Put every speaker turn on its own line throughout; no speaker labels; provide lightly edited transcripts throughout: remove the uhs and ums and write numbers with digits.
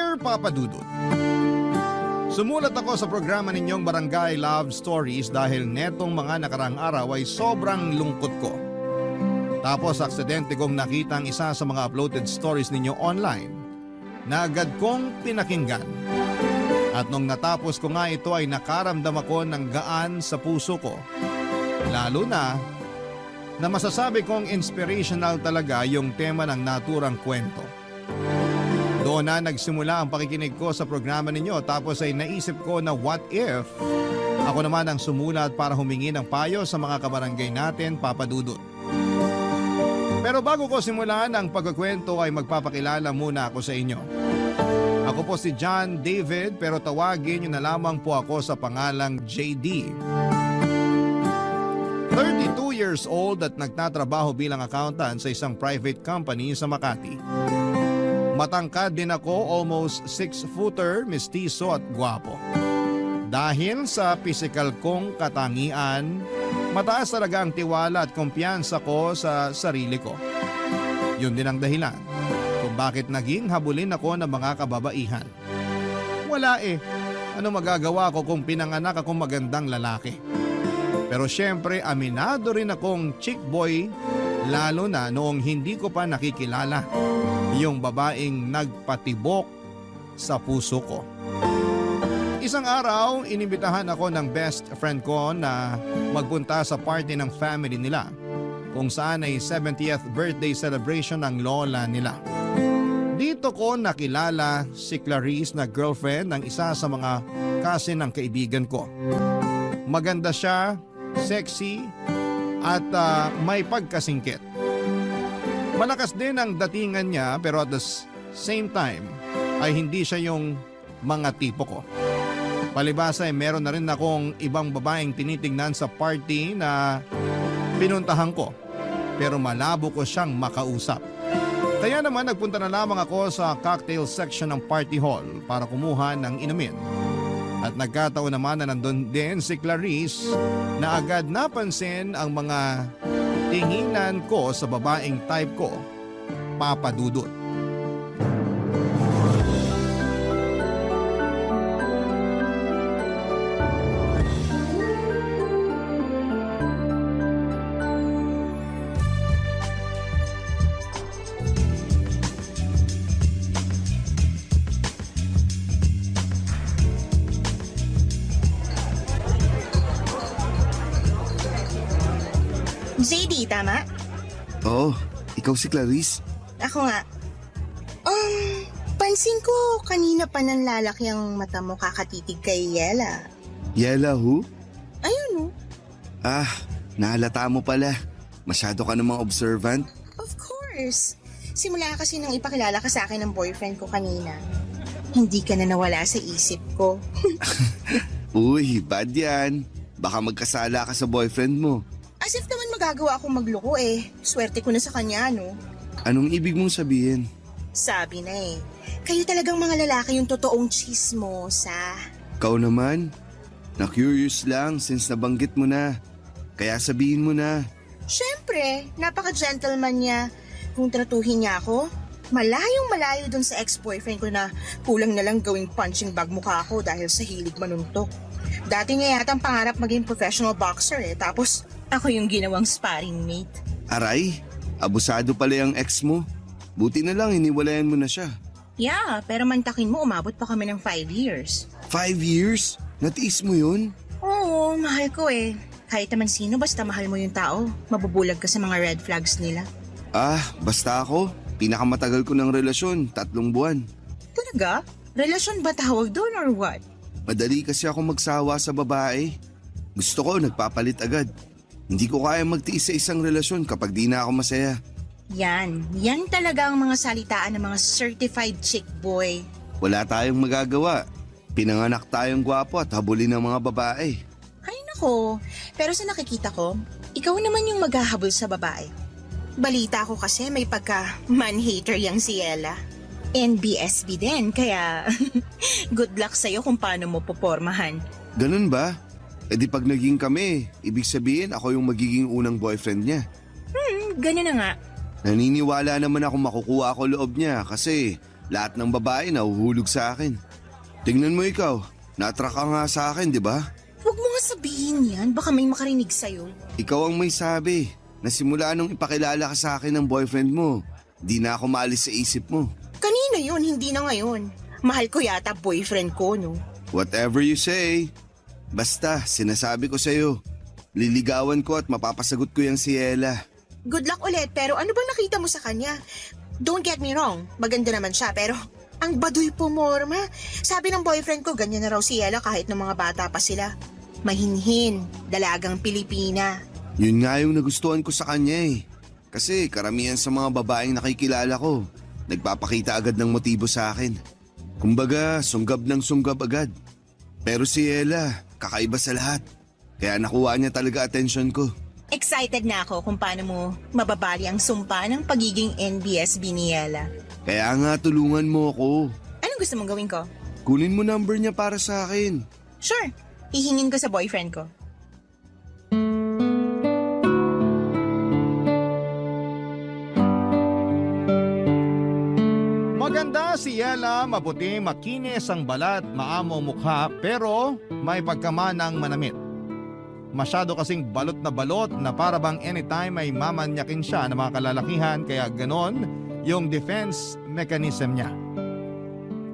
Dear Papa Dudut, sumulat ako sa programa ninyong Barangay Love Stories dahil netong mga nakarang araw ay sobrang lungkot ko. Tapos aksidente kong nakita ang isa sa mga uploaded stories ninyo online na agad kong pinakinggan. At nung natapos ko nga ito ay nakaramdam ako ng gaan sa puso ko. Lalo na masasabi kong inspirational talaga yung tema ng naturang kwento. Doon na nagsimula ang pakikinig ko sa programa ninyo tapos ay naisip ko na what if ako naman ang sumulat para humingi ng payo sa mga kabarangay natin, Papa Dudut. Pero bago ko simulan ang pagkukwento ay magpapakilala muna ako sa inyo. Ako po si John David pero tawagin niyo na lamang po ako sa pangalang JD. 32 years old at nagtatrabaho bilang accountant sa isang private company sa Makati. Matangkad din ako, almost 6-footer, mestizo at gwapo. Dahil sa physical kong katangian, mataas talaga ang tiwala at kumpiyansa ko sa sarili ko. Yun din ang dahilan kung bakit naging habulin ako ng mga kababaihan. Wala ano magagawa ko kung pinanganak akong magandang lalaki? Pero syempre aminado rin akong chick boy, lalo na noong hindi ko pa nakikilala yung babaeng nagpatibok sa puso ko. Isang araw, inimbitahan ako ng best friend ko na magpunta sa party ng family nila kung saan ay 70th birthday celebration ng lola nila. Dito ko nakilala si Clarice na girlfriend ng isa sa mga cousin ng kaibigan ko. Maganda siya, sexy at may pagkasingkit. Malakas din ang datingan niya pero at the same time ay hindi siya yung mga tipo ko. Palibasa ay meron na rin akong ibang babaeng tinitingnan sa party na pinuntahan ko pero malabo ko siyang makausap. Kaya naman nagpunta na lamang ako sa cocktail section ng party hall para kumuha ng inumin. At nagkataon naman na nandun din si Clarice na agad napansin ang mga tinginan ko sa babaeng type ko, Papa Dudut.
JD, tama?
Oo, ikaw si Clarice.
Ako nga. Pansin ko kanina pa nang lalaki ang mata mo kakatitig kay Yela.
Yela who?
Ayun.
Ah, nahalata mo pala. Masyado ka namang observant.
Of course. Simula kasi nang ipakilala ka sa akin ng boyfriend ko kanina. Hindi ka na nawala sa isip ko.
Uy, bad yan. Baka magkasala ka sa boyfriend mo.
As if naman magagawa akong magloko Swerte ko na sa kanya, no?
Anong ibig mong sabihin?
Sabi na kayo talagang mga lalaki yung totoong chismosa.
Ikaw naman? Na-curious lang since nabanggit mo na. Kaya sabihin mo na.
Siyempre, napaka-gentleman niya. Kung tratuhin niya ako, malayong malayo dun sa ex-boyfriend ko na kulang na lang gawing punching bag mukha ko dahil sa hilig manuntok. Dati nga yata ang pangarap maging professional boxer tapos ako yung ginawang sparring mate.
Aray, abusado pala yung ex mo. Buti na lang iniwalayan mo na siya.
Yeah, pero mantakin mo umabot pa kami ng 5 years.
5 years? Natiis mo yun?
Oo, mahal ko Kahit naman sino basta mahal mo yung tao, mabubulag ka sa mga red flags nila.
Ah, basta ako. Pinakamatagal ko ng relasyon, 3 buwan.
Talaga? Relasyon ba tawag doon or what?
Madali kasi ako magsawa sa babae. Gusto ko nagpapalit agad. Hindi ko kaya magtiis sa isang relasyon kapag di na ako masaya.
Yan talaga ang mga salitaan ng mga certified chick boy.
Wala tayong magagawa. Pinanganak tayong gwapo at habulin ng mga babae.
Ay nako, pero sa nakikita ko, ikaw naman yung maghahabol sa babae. Balita ko kasi may pagka man-hater yang si Ella. NBSB din, kaya good luck sa'yo kung paano mo popormahan.
Ganun ba? E di pag naging kami, ibig sabihin ako yung magiging unang boyfriend niya.
Ganun na nga.
Naniniwala naman ako makukuha ako loob niya kasi Lahat ng babae nahuhulog sa akin. Tingnan mo ikaw, na-attract ka nga sa akin, di ba?
Huwag mo nga sabihin yan, baka may makarinig sa'yo.
Ikaw ang may sabi na simula nung ipakilala ka sa akin ng boyfriend mo, di na ako maalis sa isip mo.
Kanina yun, hindi na ngayon. Mahal ko yata boyfriend ko, no?
Whatever you say. Basta, sinasabi ko sa'yo, liligawan ko at mapapasagot ko yung si Ella.
Good luck ulit, pero ano bang nakita mo sa kanya? Don't get me wrong, maganda naman siya, pero ang baduy po, Morma. Sabi ng boyfriend ko, ganyan na raw si Ella kahit ng mga bata pa sila. Mahinhin, dalagang Pilipina.
Yun nga yung nagustuhan ko sa kanya eh. Kasi karamihan sa mga babaeng nakikilala ko, nagpapakita agad ng motibo sa akin. Kumbaga, sunggab ng sunggab agad. Pero si Ella, kakaiba sa lahat. Kaya nakuha niya talaga atensyon ko.
Excited na ako kung paano mo mababali ang sumpa ng pagiging NBSB ni Ella.
Kaya nga tulungan mo ako.
Anong gusto mong gawin ko?
Kunin mo number niya para sa akin.
Sure, hihingin ko sa boyfriend ko.
Maganda si Ella, maputi, makinis ang balat, maamo mukha, pero may pagkamanang manamit. Masyado kasing balot na para bang anytime ay mamanyakin siya ng mga kalalakihan, kaya ganon yung defense mechanism niya.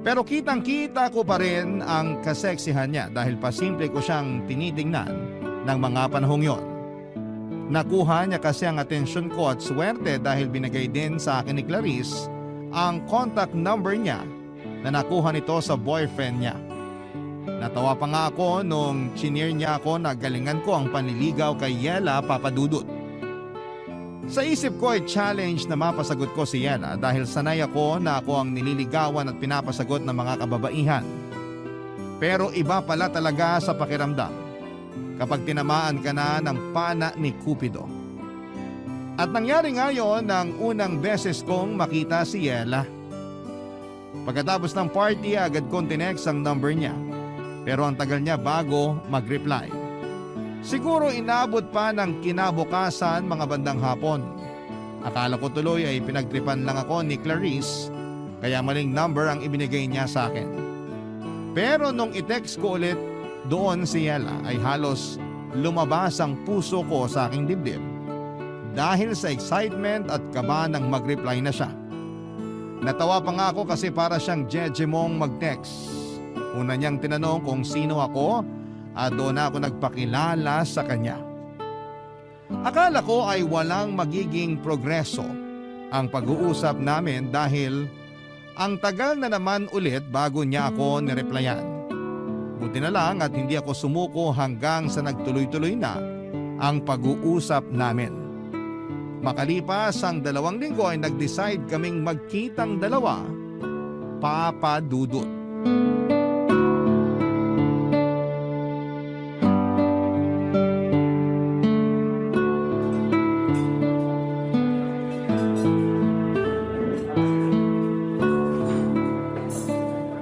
Pero kitang-kita ko pa rin ang kaseksihan niya dahil pasimple ko siyang tinitingnan ng mga panahong yon. Nakuha niya kasi ang atensyon ko at swerte dahil binigay din sa akin ni Clarice ang contact number niya na nakuha nito sa boyfriend niya. Natawa pa nga ako nung chineer niya ako na galingan ko ang panliligaw kay Yela Papadudut. Sa isip ko ay challenge na mapasagot ko si Yela dahil sanay ako na ako ang nililigawan at pinapasagot ng mga kababaihan. Pero iba pala talaga sa pakiramdam kapag tinamaan ka na ng pana ni Cupido. At nangyari nga yon ng unang beses kong makita si Yela. Pagkatapos ng party, agad kong tinext ang number niya. Pero ang tagal niya bago mag-reply. Siguro inabot pa ng kinabukasan mga bandang hapon. Akala ko tuloy ay pinagtripan lang ako ni Clarice, kaya maling number ang ibinigay niya sa akin. Pero nung i-text ko ulit doon si Yela ay halos lumabas ang puso ko sa aking dibdib. Dahil sa excitement at kaba nang mag-reply na siya. Natawa pa nga ako kasi para siyang jejemong mag-text. Una niyang tinanong kung sino ako at doon ako nagpakilala sa kanya. Akala ko ay walang magiging progreso ang pag-uusap namin dahil ang tagal na naman ulit bago niya ako nireplyan. Buti na lang at hindi ako sumuko hanggang sa nagtuloy-tuloy na ang pag-uusap namin. Makalipas ang 2 linggo ay nag-decide kaming magkitang dalawa, Papa Dudut.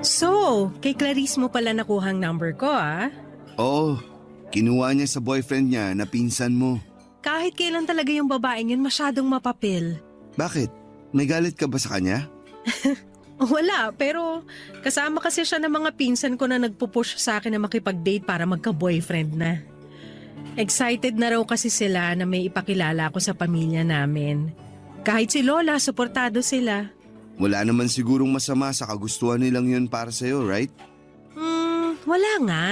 So, kay Clarice mo pala nakuhang number ko
Oo, kinuha niya sa boyfriend niya na pinsan mo.
Kahit kailan talaga yung babaeng yun masyadong mapapil.
Bakit? May galit ka ba sa kanya?
Wala, pero kasama kasi siya ng mga pinsan ko na nagpupush sa akin na makipag-date para magka-boyfriend na. Excited na raw kasi sila na may ipakilala ako sa pamilya namin. Kahit si Lola, suportado sila.
Wala naman sigurong masama sa kagustuhan nilang yun para sa'yo, right?
Wala nga.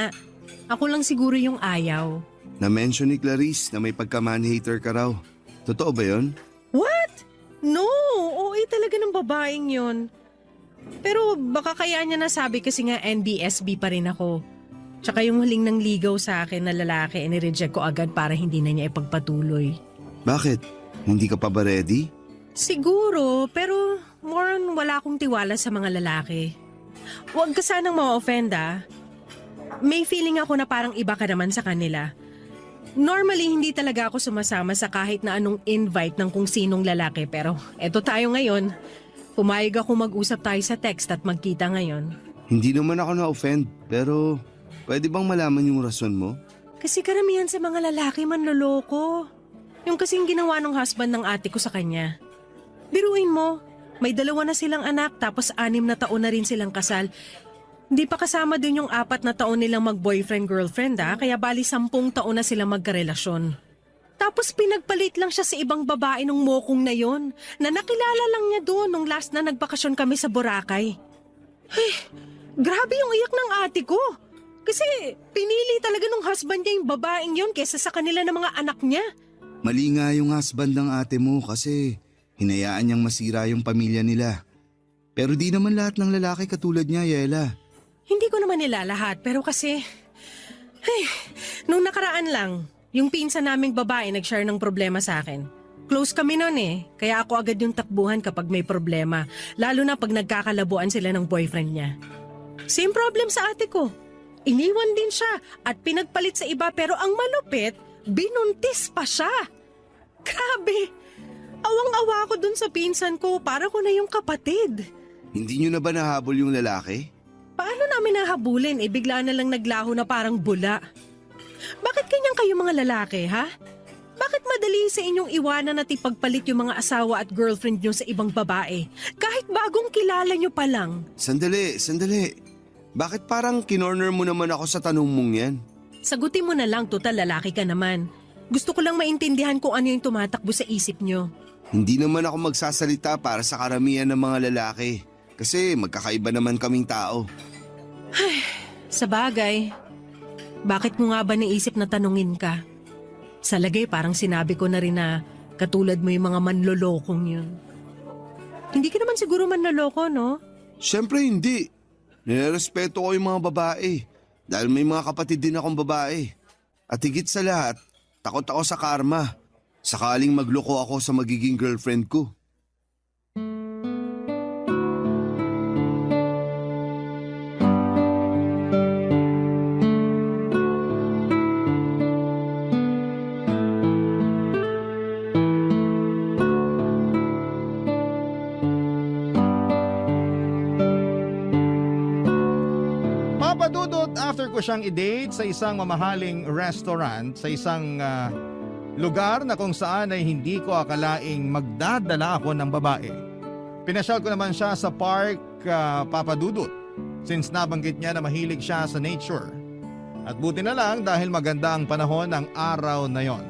Ako lang siguro yung ayaw.
Na-mention ni Clarice na may pagka-man-hater ka raw. Totoo ba yun?
What? No, OA talaga ng babaeng yun. Pero baka kaya niya nasabi kasi nga NBSB pa rin ako. Tsaka yung huling nang ligaw sa akin na lalaki, nireject ko agad para hindi na niya ipagpatuloy.
Bakit? Hindi ka pa ba ready?
Siguro, pero more on wala akong tiwala sa mga lalaki. Huwag ka sanang ma-offend May feeling ako na parang iba ka naman sa kanila. Normally, hindi talaga ako sumasama sa kahit na anong invite ng kung sinong lalaki pero eto tayo ngayon. Pumayag ako mag-usap tayo sa text at magkita ngayon.
Hindi naman ako na-offend, pero pwede bang malaman yung rason mo?
Kasi karamihan sa mga lalaki manloloko. Yung kasing ginawa ng husband ng ate ko sa kanya. Biruin mo, May 2 na silang anak tapos 6 na taon na rin silang kasal. Hindi pa kasama din yung 4 na taon nilang mag-boyfriend-girlfriend kaya bali 10 taon na silang magkarelasyon. Tapos pinagpalit lang siya sa ibang babae nung mokong na yon na nakilala lang niya doon nung last na nagbakasyon kami sa Boracay. Ay, grabe yung iyak ng ate ko. Kasi pinili talaga nung husband niya yung babaeng yon kesa sa kanila ng mga anak niya.
Mali nga yung husband ng ate mo kasi hinayaan niyang masira yung pamilya nila. Pero di naman lahat ng lalaki katulad niya, Yela.
Hindi ko naman nila lahat pero kasi... Ay, nung nakaraan lang, yung pinsan naming babae nag-share ng problema sa akin. Close kami nun kaya ako agad yung takbuhan kapag may problema, lalo na pag nagkakalabuan sila ng boyfriend niya. Same problem sa ate ko. Iniwan din siya at pinagpalit sa iba pero ang malupit, binuntis pa siya. Grabe! Awang-awa ako dun sa pinsan ko, para ko na yung kapatid.
Hindi niyo na ba nahabol yung lalaki?
Paano namin nahabulin bigla na lang naglaho na parang bula? Bakit ganyan kayo mga lalaki, ha? Bakit madali sa inyong iwanan at ipagpalit yung mga asawa at girlfriend nyo sa ibang babae? Kahit bagong kilala nyo pa lang.
Sandali. Bakit parang kinorner mo naman ako sa tanong mong yan?
Sagutin mo na lang, total lalaki ka naman. Gusto ko lang maintindihan kung ano yung tumatakbo sa isip nyo.
Hindi naman ako magsasalita para sa karamihan ng mga lalaki. Kasi magkakaiba naman kaming tao.
Sa bagay, bakit mo nga ba naisip na tanungin ka? Sa lagay parang sinabi ko na rin na katulad mo yung mga manlolokong yun. Hindi ka naman siguro manloloko, no?
Siyempre hindi. Nirerespeto ko yung mga babae. Dahil may mga kapatid din akong babae. At higit sa lahat, takot ako sa karma. Sakaling magloko ako sa magiging girlfriend ko.
Papadudot after ko siyang i-date sa isang mamahaling restaurant sa isang lugar na kung saan ay hindi ko akalaing magdadala ako ng babae. Pinasyal ko naman siya sa park, Papadudot, since nabanggit niya na mahilig siya sa nature. At buti na lang dahil maganda ang panahon ng araw na yon.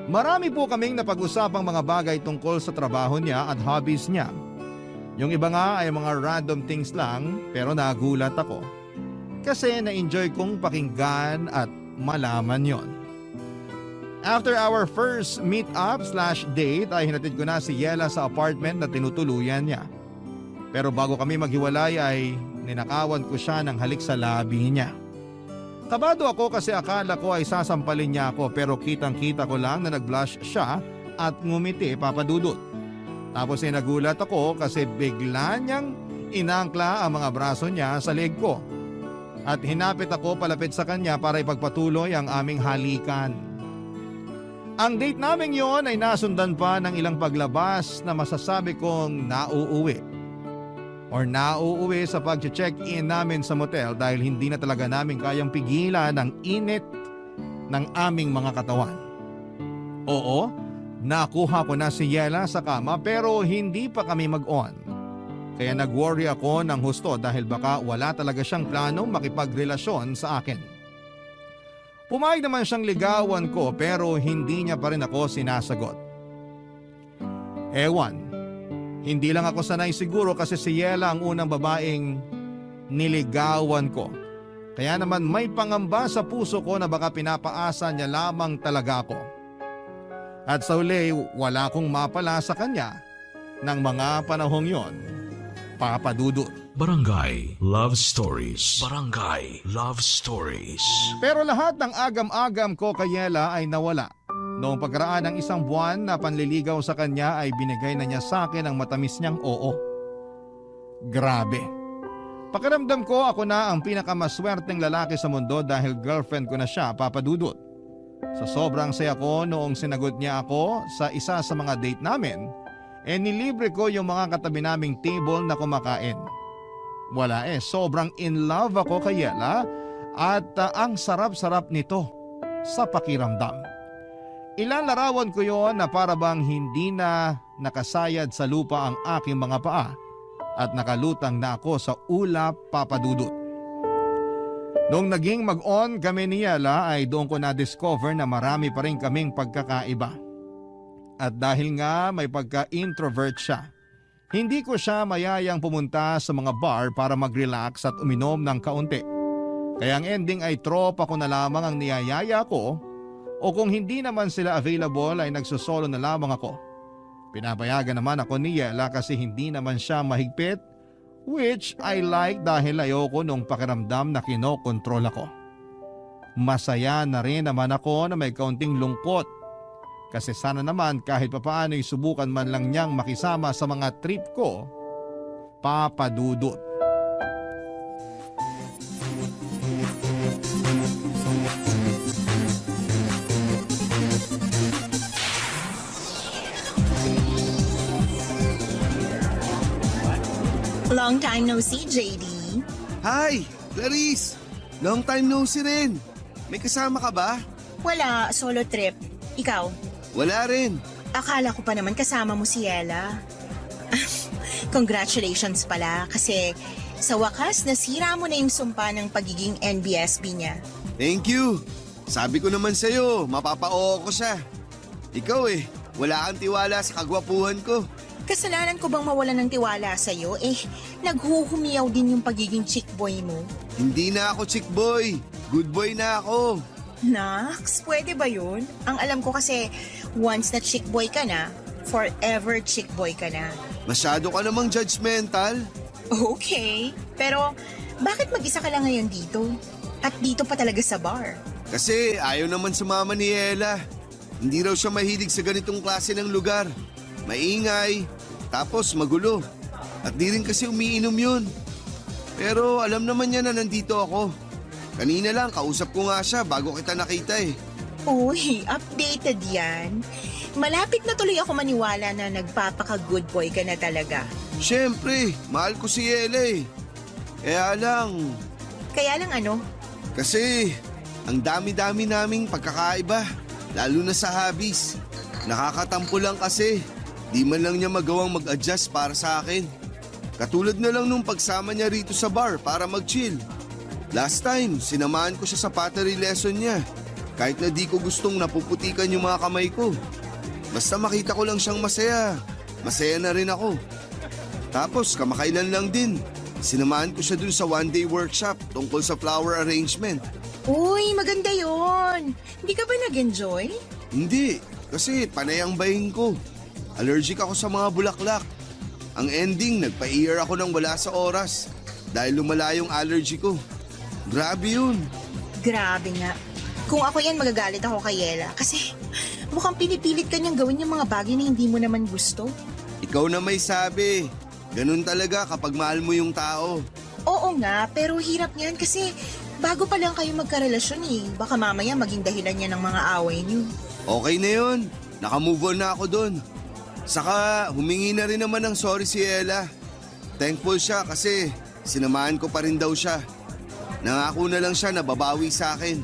Marami po kaming napag-usapang mga bagay tungkol sa trabaho niya at hobbies niya. Yung iba nga ay mga random things lang pero nagulat ako. Kasi na-enjoy kong pakinggan at malaman yon. After our first meet-up/date ay hinatid ko na si Yela sa apartment na tinutuluyan niya. Pero bago kami maghiwalay ay ninakawan ko siya ng halik sa labi niya. Kabado ako kasi akala ko ay sasampalin niya ako pero kitang-kita ko lang na nag-blush siya at ngumiti, Papadudot. Tapos ay nagulat ako kasi bigla niyang inangkla ang mga braso niya sa leg ko. At hinapit ako palapit sa kanya para ipagpatuloy ang aming halikan. Ang date naming yon ay nasundan pa ng ilang paglabas na masasabi kong nauuwi. Or nauuwi sa pag-check-in namin sa motel dahil hindi na talaga namin kayang pigilan ang init ng aming mga katawan. Oo, nakuha ko na si Yela sa kama pero hindi pa kami mag-on. Kaya nag-worry ako ng husto dahil baka wala talaga siyang planong makipagrelasyon sa akin. Pumayag naman siyang ligawan ko pero hindi niya pa rin ako sinasagot. Ewan, hindi lang ako sanay siguro kasi si Yela ang unang babaeng niligawan ko. Kaya naman may pangamba sa puso ko na baka pinapaasa niya lamang talaga ako. At sa huli, wala akong mapala sa kanya ng mga panahong yon, Papadudot.
Barangay Love Stories. Barangay Love Stories.
Pero lahat ng agam-agam ko kay Yela ay nawala. Noong pagkaraan ng isang buwan na panliligaw sa kanya ay binigay na niya sa akin ang matamis niyang oo. Grabe. Pakiramdam ko ako na ang pinakamaswerteng lalaki sa mundo dahil girlfriend ko na siya, Papadudot. Sa sobrang saya ko noong sinagot niya ako sa isa sa mga date namin, nilibre ko yung mga katabi naming table na kumakain. Wala sobrang in love ako kay Yela at ang sarap-sarap nito sa pakiramdam. Ilang larawan ko yon na para bang hindi na nakasayad sa lupa ang aking mga paa at nakalutang na ako sa ulap, Papa Dudut. Noong naging mag-on kami ni Yela ay doon ko na-discover na marami pa rin kaming pagkakaiba. At dahil nga may pagka-introvert siya, hindi ko siya mayayang pumunta sa mga bar para mag-relax at uminom ng kaunti. Kaya ang ending ay tropa ko na lamang ang niyayaya ko o kung hindi naman sila available ay nagsosolo na lamang ako. Pinapayagan naman ako ni Yela kasi hindi naman siya mahigpit, which I like dahil ayoko nung pakiramdam na kinokontrol ako. Masaya na rin naman ako na may kaunting lungkot kasi sana naman kahit papaano ay subukan man lang niyang makisama sa mga trip ko, Papa Dudut.
Long time no see, JD.
Hi, Clarice! Long time no see rin. May kasama ka ba?
Wala, solo trip. Ikaw?
Wala rin.
Akala ko pa naman kasama mo si Yela. Congratulations pala kasi sa wakas nasira mo na yung sumpa ng pagiging NBSB niya.
Thank you. Sabi ko naman sa'yo, mapapa-oo ko siya. Ikaw wala kang tiwala sa kagwapuhan ko.
Kasalanan ko bang mawalan ng tiwala sa'yo? Naghuhumiyaw din yung pagiging chick boy mo.
Hindi na ako chick boy. Good boy na ako.
Nax, pwede ba yun? Ang alam ko kasi once na chick boy ka na, forever chick boy ka na.
Masyado ka namang judgmental.
Okay, pero bakit mag-isa ka lang ngayon dito? At dito pa talaga sa bar?
Kasi ayaw naman sumama ni Ella. Hindi raw siya mahilig sa ganitong klase ng lugar. Maingay, tapos magulo. At di rin kasi umiinom yun. Pero alam naman niya na nandito ako. Kanina lang, kausap ko nga siya bago kita nakita
Uy, updated yan. Malapit na tuloy ako maniwala na nagpapaka-good boy ka na talaga.
Siyempre, mahal ko si Ella Kaya lang,
Kaya lang ano?
kasi ang dami-dami naming pagkakaiba. Lalo na sa hobbies. Nakakatampo lang kasi. Di man lang niya magawang mag-adjust para sa akin. Katulad na lang nung pagsama niya rito sa bar para mag-chill. Last time, sinamahan ko siya sa pottery lesson niya. Kahit na di ko gustong napuputikan yung mga kamay ko. Basta makita ko lang siyang masaya. Masaya na rin ako. Tapos kamakailan lang din, sinamahan ko siya dun sa one-day workshop tungkol sa flower arrangement.
Uy, maganda yon. Hindi ka ba nag-enjoy?
Hindi, kasi panay ang bahin ko. Allergic ako sa mga bulaklak. Ang ending, nagpa-ear ako ng wala sa oras dahil lumala yung allergy ko. Grabe yun.
Grabe nga. Kung ako yan, magagalit ako kay Yela. Kasi mukhang pinipilit ka niyang gawin yung mga bagay na hindi mo naman gusto.
Ikaw na may sabi. Ganun talaga kapag mahal mo yung tao.
Oo nga, pero hirap niyan kasi bago pa lang kayo magkarelasyon Baka mamaya maging dahilan niya ng mga away niyo.
Okay na yun. Nakamove on na ako dun. Saka humingi na rin naman ng sorry si Ella. Thankful siya kasi sinamahan ko pa rin daw siya. Nangako na lang siya na babawi sa akin.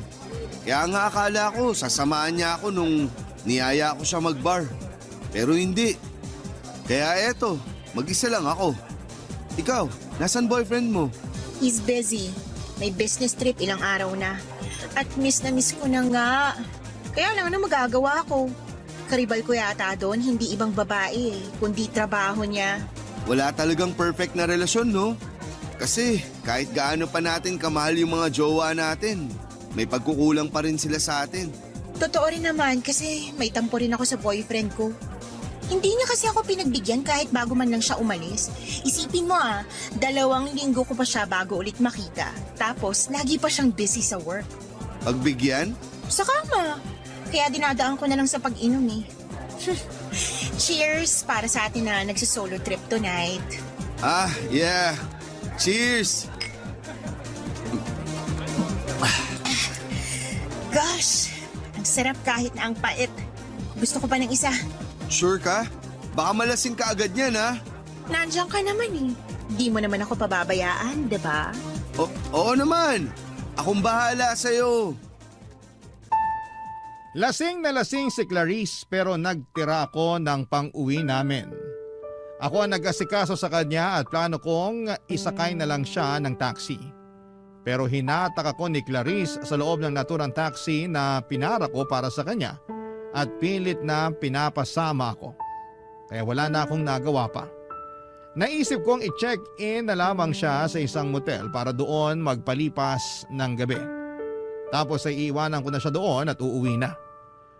Kaya nga akala ko sasamahan niya ako nung niyaya ko siya mag-bar. Pero hindi. Kaya eto, mag-isa lang ako. Ikaw, nasan boyfriend mo?
He's busy. May business trip ilang araw na. At miss na miss ko na nga. Kaya lang ano magagawa ko? Karibal ko yata doon, hindi ibang babae kundi trabaho niya.
Wala talagang perfect na relasyon, no? Kasi kahit gaano pa natin kamahal yung mga jowa natin, may pagkukulang pa rin sila sa atin.
Totoo rin naman kasi may tampo rin ako sa boyfriend ko. Hindi niya kasi ako pinagbigyan kahit bago man lang siya umalis. Isipin mo 2 linggo ko pa siya bago ulit makita. Tapos lagi pa siyang busy sa work.
Pagbigyan?
Sa kama. Kaya dinadaan ko na lang sa pag-inom Cheers para sa atin na nagsisolo trip tonight.
Ah, yeah. Cheers!
Gosh, ang sarap kahit na ang pait. Gusto ko pa ng isa.
Sure ka? Baka malasing ka agad yan, ha?
Nandiyan ka naman Di mo naman ako pababayaan, diba?
Oo naman. Akong bahala sa'yo.
Lasing na lasing si Clarice pero nagtira ako ng pang-uwi namin. Ako ang nag-asikaso sa kanya at plano kong isakay na lang siya ng taxi. Pero hinatak ako ni Clarice sa loob ng naturang taxi na pinara ko para sa kanya at pilit na pinapasama ako. Kaya wala na akong nagawa pa. Naisip kong i-check-in na lamang siya sa isang motel para doon magpalipas ng gabi. Tapos ay iiwanan ko na siya doon at uuwi na.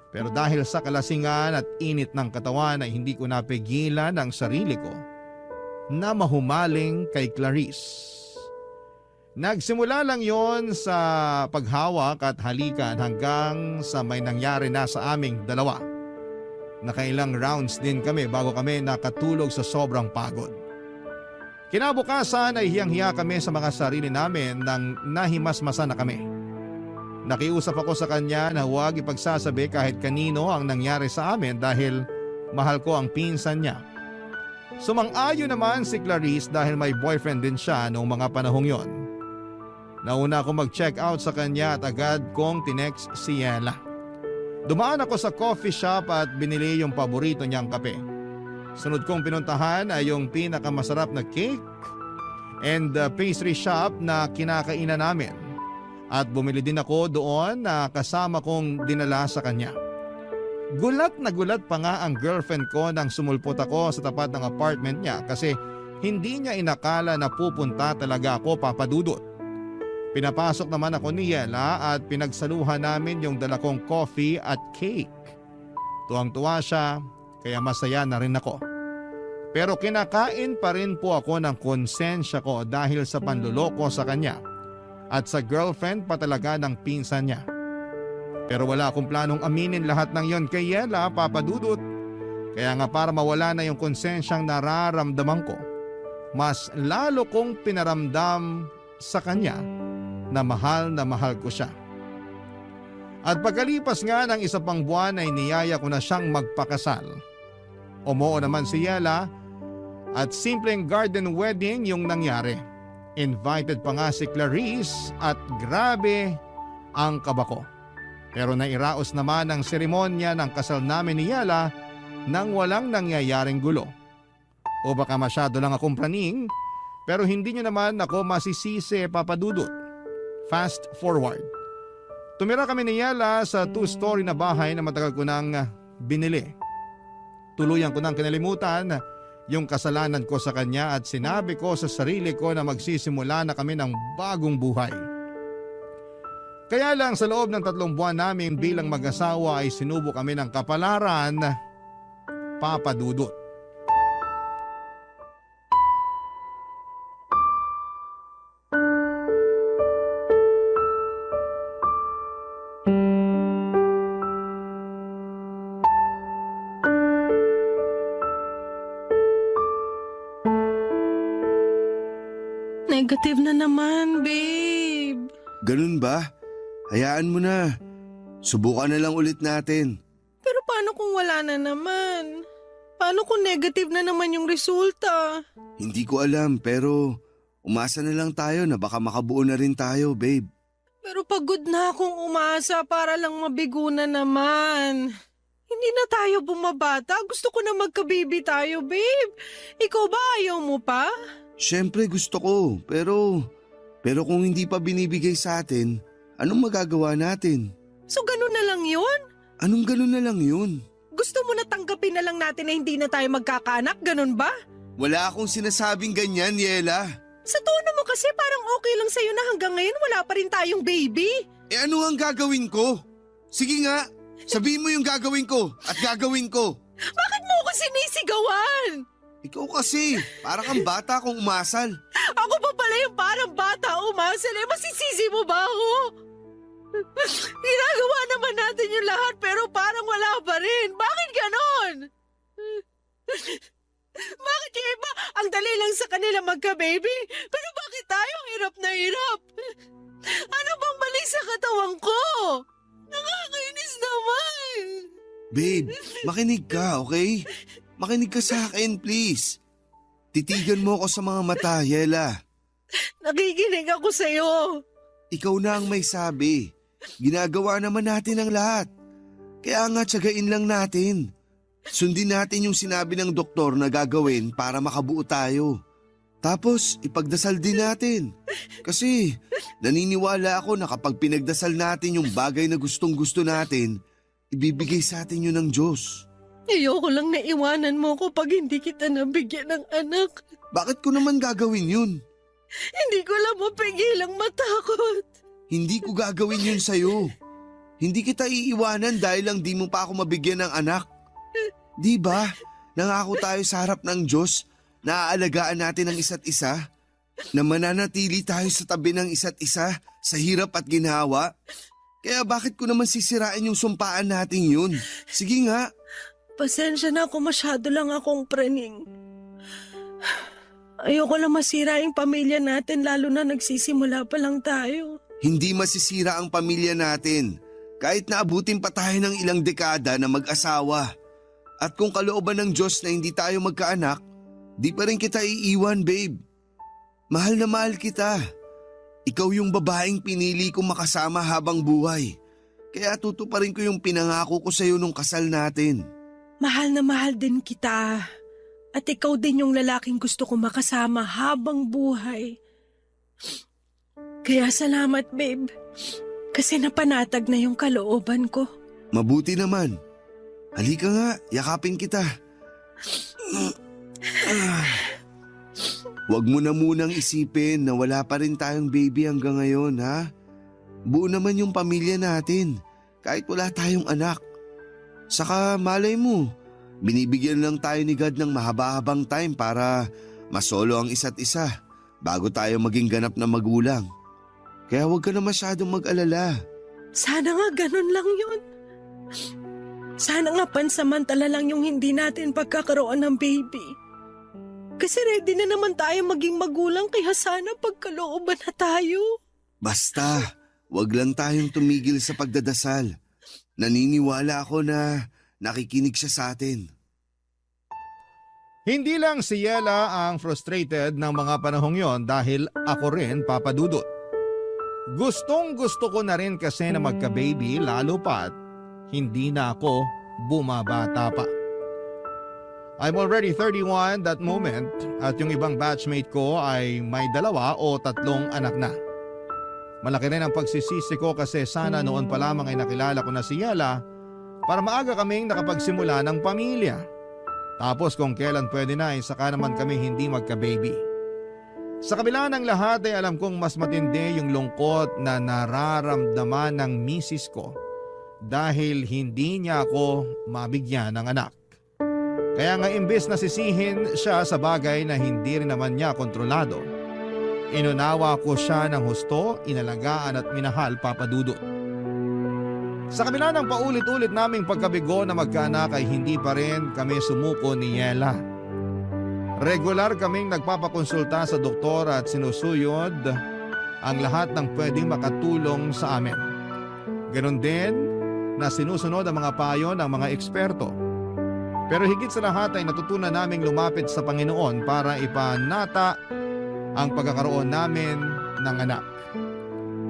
Pero dahil sa kalasingan at init ng katawan ay hindi ko napigilan ang sarili ko na mahumaling kay Clarice. Nagsimula lang yon sa paghawak at halikan hanggang sa may nangyari na sa aming dalawa. Nakailang rounds din kami bago kami nakatulog sa sobrang pagod. Kinabukasan ay hiyang-hiya kami sa mga sarili namin nang nahimasmasa na kami. Nakiusap ako sa kanya na huwag ipagsasabi kahit kanino ang nangyari sa amin dahil mahal ko ang pinsan niya. Sumang-ayon naman si Clarice dahil may boyfriend din siya noong mga panahong yon. Nauna ako mag-check out sa kanya at agad kong tinext si Yela. Dumaan ako sa coffee shop at binili yung paborito niyang kape. Sunod kong pinuntahan ay yung pinakamasarap na cake and pastry shop na kinakainan namin. At bumili din ako doon na kasama kong dinala sa kanya. Gulat na gulat pa nga ang girlfriend ko nang sumulpot ako sa tapat ng apartment niya kasi hindi niya inakala na pupunta talaga ako, Papa Dudut. Pinapasok naman ako ni Yela at pinagsaluhan namin yung dala kong coffee at cake. Tuwang-tuwa siya kaya masaya na rin ako. Pero kinakain pa rin po ako ng konsensya ko dahil sa panluloko sa kanya at sa girlfriend pa talaga ng pinsan niya. Pero wala akong planong aminin lahat ng yon kay Yela, Papa Dudut. Kaya nga para mawala na yung konsensyang nararamdaman ko, mas lalo kong pinaramdam sa kanya na mahal ko siya. At pagkalipas nga ng isa pang buwan ay niyaya ko na siyang magpakasal. Umoo naman si Yela at simpleng garden wedding yung nangyari. Invited pa nga si Clarice at grabe ang kaba ko. Pero nairaos naman ang seremonya ng kasal namin ni Yela nang walang nangyayaring gulo. O baka masyado lang akong praning, pero hindi niyo naman ako masisisi, Papa Dudut. Fast forward. Tumira kami ni Yela sa 2-story na bahay na matagal ko nang binili. Tuluyan ko nang kinalimutan yung kasalanan ko sa kanya at sinabi ko sa sarili ko na magsisimula na kami ng bagong buhay. Kaya lang sa loob ng 3 buwan namin bilang mag-asawa ay sinubo kami ng kapalaran, Papa Dudut.
Negative na naman, babe.
Ganun ba? Hayaan mo na. Subukan na lang ulit natin.
Pero paano kung wala na naman? Paano kung negative na naman yung resulta?
Hindi ko alam pero umasa na lang tayo na baka makabuo na rin tayo, babe.
Pero pagod na akong umasa para lang mabigo na naman. Hindi na tayo bumabata. Gusto ko na magka-baby tayo, babe. Ikaw ba ayaw mo pa?
Siyempre gusto ko, pero kung hindi pa binibigay sa atin, anong magagawa natin?
So ganun na lang yun?
Anong ganun na lang yun?
Gusto mo na tanggapin na lang natin na hindi na tayo magkakaanak, ganun ba?
Wala akong sinasabing ganyan, Yela.
Sa tono mo kasi parang okay lang sa'yo na hanggang ngayon wala pa rin tayong baby.
Eh ano ang gagawin ko? Sige nga, sabihin mo yung gagawin ko at gagawin ko.
Bakit mo ako sinisigawan?
Ikaw kasi, para kang bata kung umasal.
Ako pa pala yung parang bata umasal eh. Masisisi mo ba ako? Ginagawa naman natin yung lahat pero parang wala pa rin. Bakit ganon? Bakit yung iba ang dali lang sa kanila magka-baby? Pero bakit tayo hirap na hirap? Ano bang mali sa katawan ko? Nakakainis naman.
Babe, makinig ka, okay? Makinig ka sa akin, please. Titigan mo ako sa mga mata, Yela.
Nakikinig ako sa'yo.
Ikaw na ang may sabi. Ginagawa naman natin ang lahat. Kaya nga tsagain lang natin. Sundin natin yung sinabi ng doktor na gagawin para makabuo tayo. Tapos ipagdasal din natin. Kasi naniniwala ako na kapag pinagdasal natin yung bagay na gustong-gusto natin, ibibigay sa atin yun ng Diyos.
Ayoko lang na iwanan mo ko pag hindi kita nabigyan ng anak.
Bakit ko naman gagawin yun?
Hindi ko lang mapigilang matakot.
Hindi ko gagawin yun sa'yo. Hindi kita iiwanan dahil lang di mo pa ako mabigyan ng anak. Di ba? Nangako tayo sa harap ng Diyos na aalagaan natin ang isa't isa, na mananatili tayo sa tabi ng isa't isa sa hirap at ginhawa. Kaya bakit ko naman sisirain yung sumpaan natin yun? Sige nga.
Pasensya na kung masyado lang akong praning. Ayoko lang masira yung pamilya natin lalo na nagsisimula pa lang tayo.
Hindi masisira ang pamilya natin kahit naabutin pa tayo ng ilang dekada na mag-asawa. At kung kalooban ng Diyos na hindi tayo magkaanak, di pa rin kita iiwan, babe. Mahal na mahal kita. Ikaw yung babaeng pinili kong makasama habang buhay. Kaya tutuparin ko yung pinangako ko sa'yo nung kasal natin.
Mahal na mahal din kita. At ikaw din yung lalaking gusto ko makasama habang buhay. Kaya salamat, babe. Kasi napanatag na yung kalooban ko.
Mabuti naman. Halika nga, yakapin kita. Huwag mo na munang isipin na wala pa rin tayong baby hanggang ngayon, ha? Buo naman yung pamilya natin, kahit wala tayong anak. Saka malay mo, binibigyan lang tayo ni God ng mahaba-habang time para masolo ang isa't isa bago tayo maging ganap na magulang. Kaya huwag ka na masyadong mag-alala.
Sana nga ganun lang yun. Sana nga pansamantala lang yung hindi natin pagkakaroon ng baby. Kasi ready na naman tayo maging magulang kaya sana pagkalooban na tayo.
Basta, wag lang tayong tumigil sa pagdadasal. Naniniwala ako na nakikinig siya sa atin.
Hindi lang si Yela ang frustrated ng mga panahong yon dahil ako rin, Papa Dudut. Gustong gusto ko na rin kasi na magka-baby lalo pa't hindi na ako bumabata pa. I'm already 31 that moment at yung ibang batchmate ko ay may 2 o 3 anak na. Malaki rin ang pagsisisi ko kasi sana noon pa lamang ay nakilala ko na si Yela para maaga kaming nakapagsimula ng pamilya. Tapos kung kailan pwede na ay saka naman kami hindi magka-baby. Sa kabila ng lahat ay alam kong mas matindi yung lungkot na nararamdaman ng misis ko dahil hindi niya ako mabigyan ng anak. Kaya nga imbes na sisihin siya sa bagay na hindi rin naman niya kontrolado, inunawa ko siya ng husto, inalagaan at minahal, Papa Dudut. Sa kabila ng paulit-ulit naming pagkabigo na magkaanak ay hindi pa rin kami sumuko ni Yela. Regular kaming nagpapakonsulta sa doktor at sinusuyod ang lahat ng pwedeng makatulong sa amin. Ganon din na sinusunod ang mga payo ng mga eksperto. Pero higit sa lahat ay natutunan naming lumapit sa Panginoon para ipanata ang pagkakaroon namin ng anak.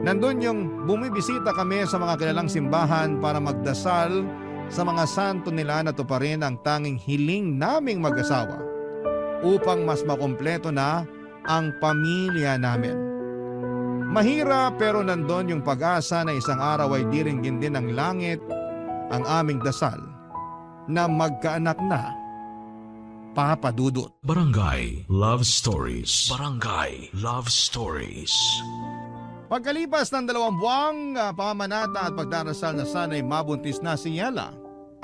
Nandun yung bumibisita kami sa mga kilalang simbahan para magdasal sa mga santo nila na tuparin ang tanging hiling naming mag-asawa upang mas makumpleto na ang pamilya namin. Mahirap pero nandun yung pag-asa na isang araw ay diringgin din ng langit ang aming dasal na magkaanak na, Papa Dudut.
Barangay Love Stories. Barangay Love Stories.
Pagkalipas ng 2 buwang pamanata at pagdarasal na sana'y mabuntis na si Yela,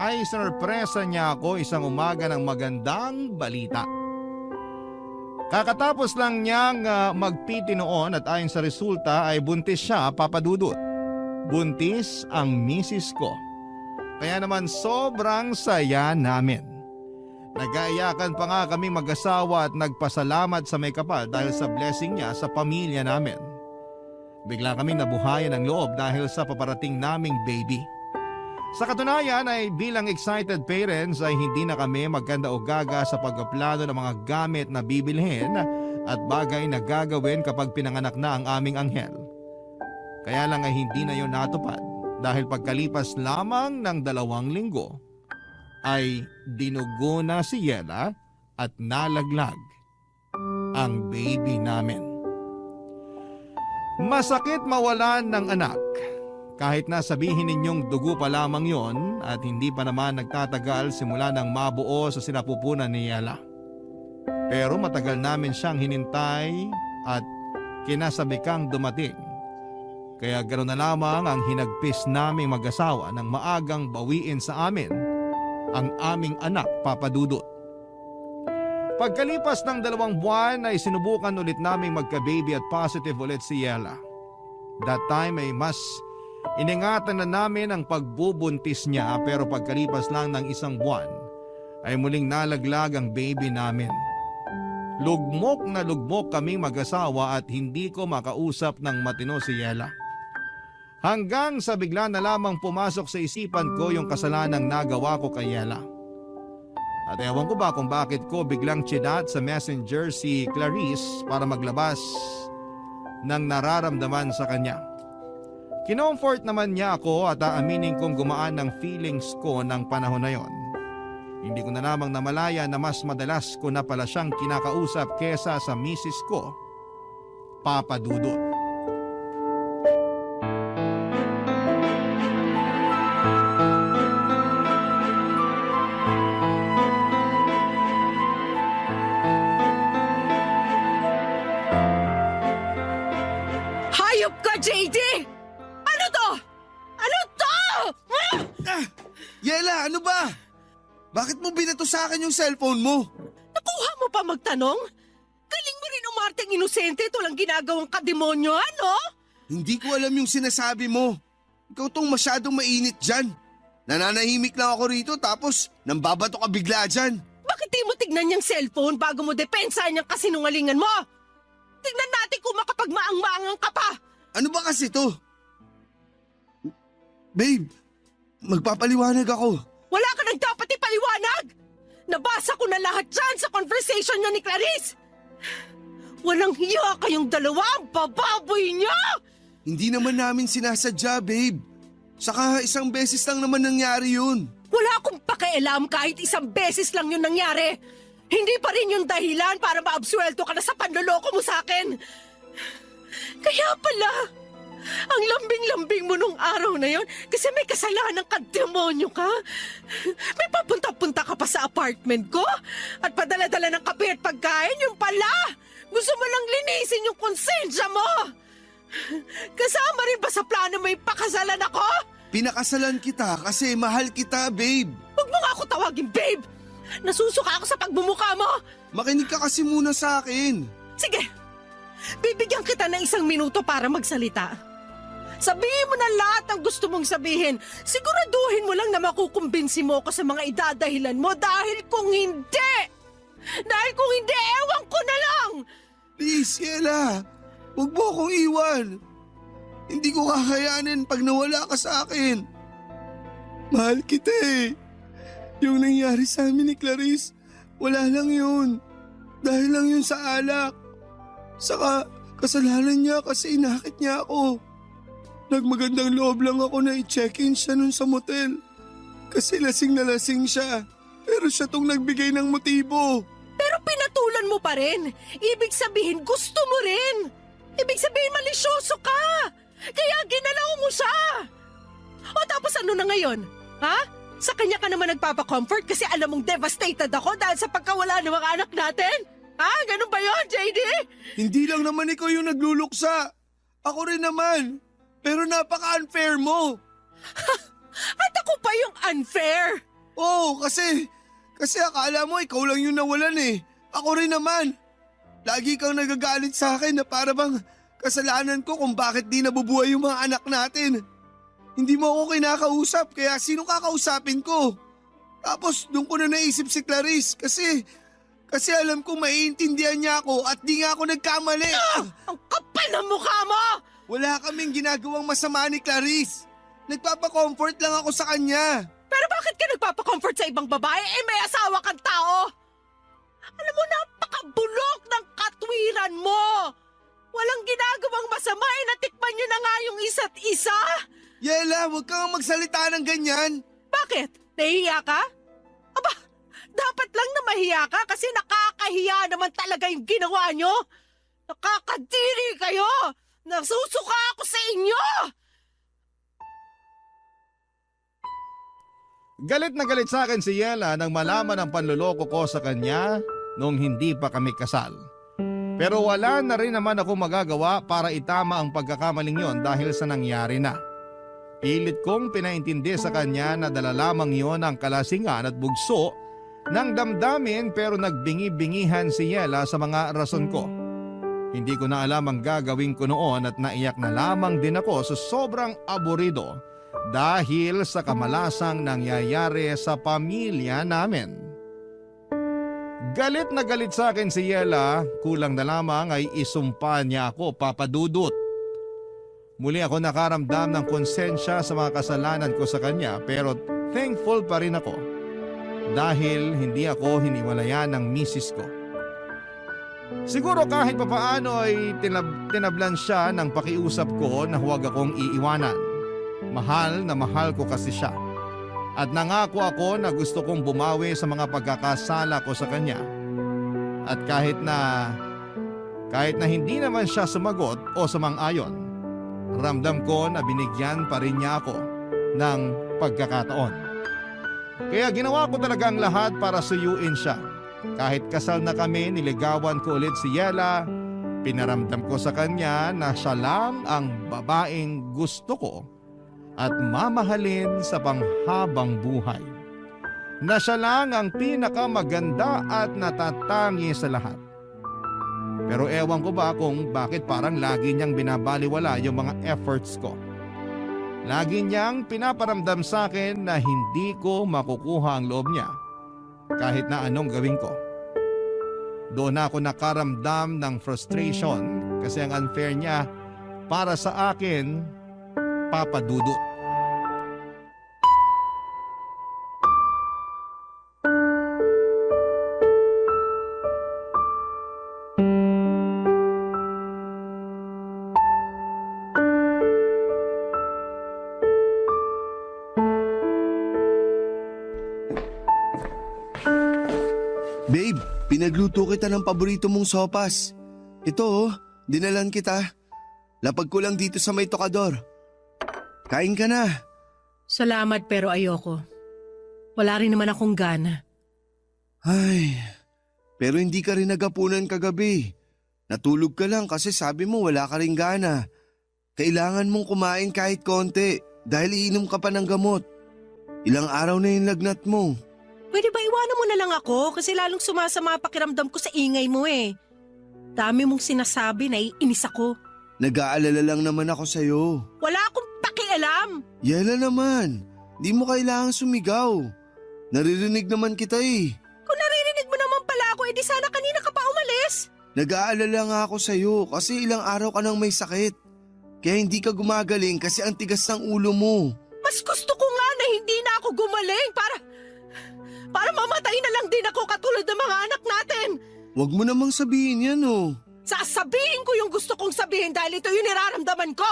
ay sorpresa niya ako isang umaga ng magandang balita. Kakatapos lang niyang magpiti noon at ayon sa resulta ay buntis siya, Papa Dudut. Buntis ang misis ko. Kaya naman sobrang saya namin. Nag-aayakan pa nga kami mag-asawa at nagpasalamat sa may kapal dahil sa blessing niya sa pamilya namin. Bigla kaming nabuhayan ng loob dahil sa paparating naming baby. Sa katunayan ay bilang excited parents ay hindi na kami magkanda o gaga sa pagpaplano ng mga gamit na bibilhin at bagay na gagawin kapag pinanganak na ang aming anghel. Kaya lang ay hindi na yon natupad dahil pagkalipas lamang ng 2 linggo ay dinugo na si Yela at nalaglag ang baby namin. Masakit mawalan ng anak. Kahit na sabihin ninyong dugo pa lamang yon at hindi pa naman nagtatagal simula nang mabuo sa sinapupunan ni Yela. Pero matagal namin siyang hinintay at kinasabikang dumating. Kaya ganoon na lamang ang hinagpis naming mag-asawa nang maagang bawiin sa amin ang aming anak, Papa Dudut. Pagkalipas ng 2 buwan ay sinubukan ulit naming magka-baby at positive ulit si Yela. That time ay mas iningatan na namin ang pagbubuntis niya pero pagkalipas lang ng 1 buwan ay muling nalaglag ang baby namin. Lugmok na lugmok kaming mag-asawa at hindi ko makausap ng matino si Yela. Hanggang sa bigla na lamang pumasok sa isipan ko yung kasalanang nagawa ko kay Yela. At ewan ko ba kung bakit ko biglang chinat sa messenger si Clarice para maglabas ng nararamdaman sa kanya. Kinomfort naman niya ako at aaminin kong gumaan ng feelings ko ng panahon na yon. Hindi ko na lamang namalaya na mas madalas ko na pala siyang kinakausap kesa sa misis ko, Papa Dudut.
Hayop ka, JD! Ano to? Ano to?
Yela, ano ba? Bakit mo binato sa akin yung cellphone mo?
Nakuha mo pa magtanong? Galing mo rin umarteng inosente, ito lang ginagawang kademonyo, ano?
Hindi ko alam yung sinasabi mo. Ikaw tong masyadong mainit dyan. Nananahimik lang ako rito tapos nambabato ka bigla dyan.
Bakit di mo tignan yung cellphone bago mo depensahan yung kasinungalingan mo? Tignan natin kung makapagmaang-maangang ka pa!
Ano ba kasi to? Babe, magpapaliwanag ako.
Wala ka nang dapat ipaliwanag! Nabasa ko na lahat dyan sa conversation niya ni Clarice! Walang hiya kayong dalawa, ang bababoy niyo!
Hindi naman namin sinasadya, babe. Saka 1 beses lang naman nangyari yun.
Wala akong pakialam kahit 1 beses lang yun nangyari. Hindi pa rin yung dahilan para maabsuelto ka na sa panloloko mo sa akin. Kaya pala, ang lambing-lambing mo nung araw na yon kasi may kasalanan ka, demonyo ka. May papunta-punta ka pa sa apartment ko at padala-dala ng kape at pagkain, yung pala. Gusto mo lang linisin yung konsensya mo. Kasama rin ba sa plano may pakasalan ako?
Pinakasalan kita kasi mahal kita, babe.
Huwag mo nga ako tawagin, babe. Nasusuka ako sa pagbumuka mo.
Makinig ka kasi muna sa akin.
Sige, bibigyan kita ng 1 minuto para magsalita. Sabihin mo na lahat ng gusto mong sabihin. Siguraduhin mo lang na makukumbinsi mo ako sa mga idadahilan mo dahil kung hindi, ewan ko na lang.
Please, Yela. Huwag mo akong iwan. Hindi ko kakayanin pag nawala ka sa akin. Mahal kita eh. Yung nangyari sa amin ni Clarice, wala lang yun. Dahil lang yun sa alak. Saka kasalanan niya kasi inakit niya ako. Nagmagandang loob lang ako na i-check-in siya nun sa motel. Kasi lasing na lasing siya. Pero siya tong nagbigay ng motibo.
Pero pinatulan mo pa rin. Ibig sabihin gusto mo rin. Ibig sabihin malisyoso ka. Kaya ginalaw mo siya. O tapos ano na ngayon? Ha? Sa kanya ka naman nagpapa-comfort kasi alam mong devastated ako dahil sa pagkawala ng mga anak natin? Ha? Ganun ba yun, JD?
Hindi lang naman ikaw yung nagluluksa. Ako rin naman. Pero napaka-unfair mo.
At ako pa yung unfair.
Oo, kasi akala mo ikaw lang yung nawalan eh. Ako rin naman. Lagi kang nagagalit sa akin na para bang kasalanan ko kung bakit di nabubuhay yung mga anak natin. Hindi mo ako kinakausap kaya sino kakausapin ko? Tapos doon ko na naisip si Clarice kasi alam ko maiintindihan niya ako at di nga ako nagkamali.
Ang kapal ng mukha mo!
Wala kaming ginagawang masama ni Clarice. Nagpapa-comfort lang ako sa kanya.
Pero bakit ka nagpapa-comfort sa ibang babae? May asawa kang tao! Alam mo, napakabulok ng katwiran mo! Walang ginagawang masama natikman niyo na nga yung isa't isa!
Yela, huwag kang magsalita ng ganyan.
Bakit? Nahihiya ka? Aba, dapat lang na mahiya ka kasi nakakahiya naman talaga yung ginawa nyo. Nakakadiri kayo! Nasusuka ako sa inyo!
Galit na galit sa akin si Yela nang malaman ang panluloko ko sa kanya noong hindi pa kami kasal. Pero wala na rin naman ako magagawa para itama ang pagkakamaling yon dahil sa nangyari na. Pilit kong pinaintindi sa kanya na dala lamang yon ang kalasingan at bugso ng damdamin pero nagbingi-bingihan si Yela sa mga rason ko. Hindi ko na alam ang gagawin ko noon at naiyak na lamang din ako sa sobrang aburido dahil sa kamalasang nangyayari sa pamilya namin. Galit na galit sa akin si Yela, kulang na lamang ay isumpa niya ako, Papa Dudut. Muli ako nakaramdam ng konsensya sa mga kasalanan ko sa kanya pero thankful pa rin ako dahil hindi ako hiniwalayan ng misis ko. Siguro kahit papaano ay tinablan siya ng pakiusap ko na huwag akong iiwanan. Mahal na mahal ko kasi siya. At nangako ako na gusto kong bumawi sa mga pagkakasala ko sa kanya. At kahit na hindi naman siya sumagot o sumang-ayon, ramdam ko na binigyan pa rin niya ako ng pagkakataon. Kaya ginawa ko talaga ang lahat para suyuin siya. Kahit kasal na kami, niligawan ko ulit si Yela. Pinaramdam ko sa kanya na siya lang ang babaeng gusto ko at mamahalin sa panghabang buhay. Na siya lang ang pinakamaganda at natatangi sa lahat. Pero ewan ko ba kung bakit parang lagi niyang binabaliwala yung mga efforts ko. Lagi niyang pinaparamdam sa akin na hindi ko makukuha ang loob niya kahit na anong gawin ko. Doon ako nakaramdam ng frustration kasi ang unfair niya para sa akin, Papa Dudut.
Babe, pinagluto kita ng paborito mong sopas. Ito dinalan kita. Lapag ko lang dito sa may tokador. Kain ka na.
Salamat pero ayoko. Wala rin naman akong gana.
Ay, pero hindi ka rin nagapunan kagabi. Natulog ka lang kasi sabi mo wala ka rin gana. Kailangan mong kumain kahit konti dahil iinom ka pa ng gamot. Ilang araw na yung lagnat mo.
Pwede ba iwanan mo na lang ako kasi lalong sumasama pakiramdam ko sa ingay mo eh. Dami mong sinasabi na iinis ako.
Nag-aalala lang naman ako sa'yo.
Wala akong pakialam.
Yela naman, di mo kailangang sumigaw. Naririnig naman kita eh.
Kung naririnig mo naman pala ako, edi sana kanina ka pa umalis.
Nag-aalala nga ako sa'yo kasi ilang araw ka nang may sakit. Kaya hindi ka gumagaling kasi ang tigas ng ulo mo.
Mas gusto ko nga na hindi na ako gumaling para mamatay na lang din ako katulad ng mga anak natin.
Huwag mo namang sabihin yan
Sasabihin ko yung gusto kong sabihin dahil ito yung nararamdaman ko.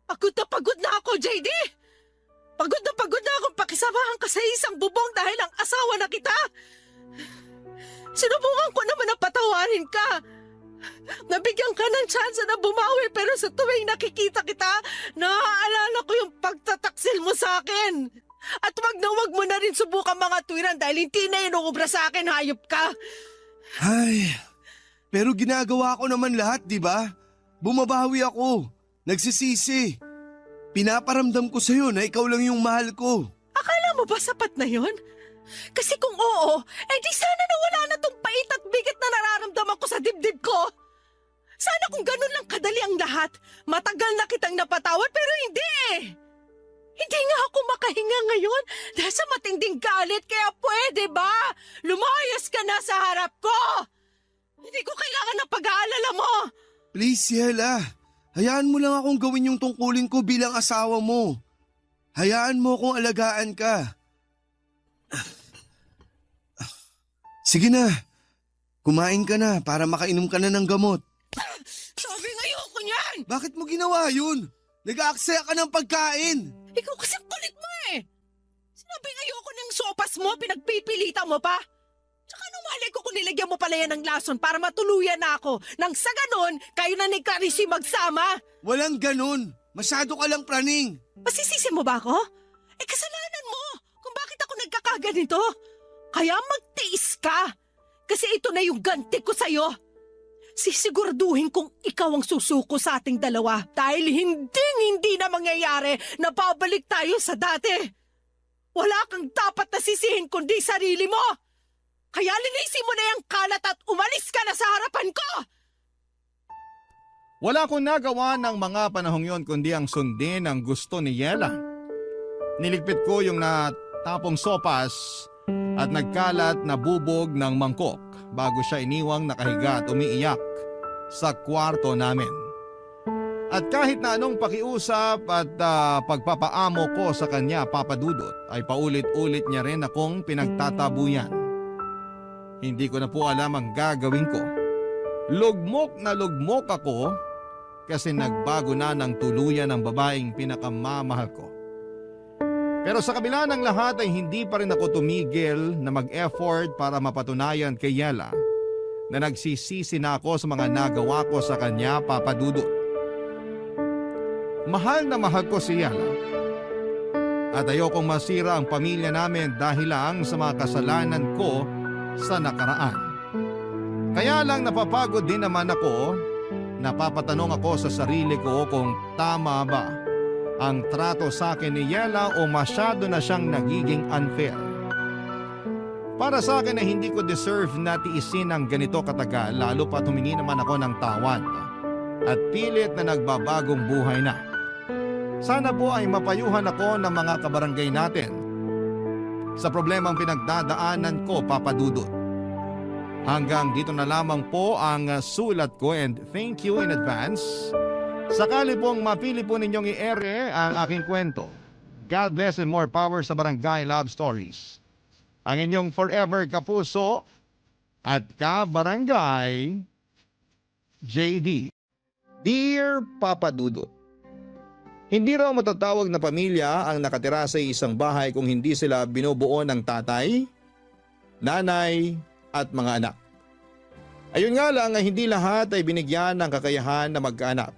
Pagod na ako, JD. Pagod na akong pakisamahan ka sa isang bubong dahil ang asawa na kita. Sinubukan ko naman na patawarin ka. Nabigyan ka ng tsansa na bumawi pero sa tuwing nakikita kita, naaalala ko yung pagtataksil mo sa akin. At wag mo na rin subukan mga tuwiran dahil hindi na inuubra sa akin, hayop ka.
Ay, pero ginagawa ko naman lahat, di ba? Bumabawi ako. Nagsisisi. Pinaparamdam ko sa'yo na ikaw lang yung mahal ko.
Akala mo ba sapat na yon? Kasi kung oo, di sana nawala na tong pait at bigat na nararamdaman ko sa dibdib ko. Sana kung ganun lang kadali ang lahat, matagal na kitang napatawad pero hindi eh. Hindi nga ako makahinga ngayon dahil sa matinding galit kaya pwede ba? Lumayas ka na sa harap ko! Hindi ko kailangan ng pag-aalala mo!
Please, Yela. Hayaan mo lang akong gawin yung tungkulin ko bilang asawa mo. Hayaan mo akong alagaan ka. Sige na. Kumain ka na para makainom ka na ng gamot.
Sabi ayoko niyan!
Bakit mo ginawa yun? Nag-aaksaya ka ng pagkain!
Ikaw kasi ang kulit mo eh. Sinabi ayoko ng sopas mo, pinagpipilitan mo pa. Tsaka nung malay ko kung nilagyan mo pala yan ng lason para matuluyan na ako. Nang sa ganon, kayo na ni Clarisse magsama.
Walang ganun! Masyado ka lang praning!
Masisisi mo ba ako? Eh kasalanan mo kung bakit ako nagkakaganito. Kaya magtiis ka. Kasi ito na yung ganti ko sa'yo. Sisiguraduhin kong ikaw ang susuko sa ating dalawa dahil hindi na mangyayari na pabalik tayo sa dati. Wala kang dapat na sisihin kundi sarili mo. Kaya linisin mo na yung kalat at umalis ka na sa harapan ko!
Wala akong nagawa ng mga panahong yon kundi ang sundin ang gusto ni Yela. Niligpit ko yung natapong sopas at nagkalat na bubog ng mangkok bago siya iniwang nakahiga at umiiyak sa kwarto namin. At kahit na anong pakiusap at pagpapaamo ko sa kanya, Papa Dudut, ay paulit-ulit niya rin akong pinagtatabuyan. Hindi ko na po alam ang gagawin ko. Lugmok na lugmok ako kasi nagbago na ng tuluyan ang babaeng pinakamamahal ko. Pero sa kabila ng lahat ay hindi pa rin ako tumigil na mag-effort para mapatunayan kay Yela na nagsisisi na ako sa mga nagawa ko sa kanya, Papa Dudut. Mahal na mahal ko si Yela at ayokong masira ang pamilya namin dahil lang sa mga kasalanan ko sa nakaraan. Kaya lang napapagod din naman ako, napapatanong ako sa sarili ko kung tama ba ang trato sa akin ni Yela o masyado na siyang nagiging unfair. Para sa akin ay hindi ko deserve na tiisin ang ganito katagal, lalo pa humingi naman ako ng tawad at pilit na nagbabagong buhay na. Sana po ay mapayuhan ako ng mga kabarangay natin sa problemang pinagdadaanan ko, Papa Dudut. Hanggang dito na lamang po ang sulat ko and thank you in advance. Sakali pong mapili po ninyong i-ere ang aking kwento. God bless and more power sa Barangay Love Stories. Ang inyong forever kapuso at ka-barangay JD. Dear Papa Dudut, hindi raw matatawag na pamilya ang nakatira sa isang bahay kung hindi sila binubuo ng tatay, nanay at mga anak. Ayun nga lang ay hindi lahat ay binigyan ng kakayahan na magkaanak.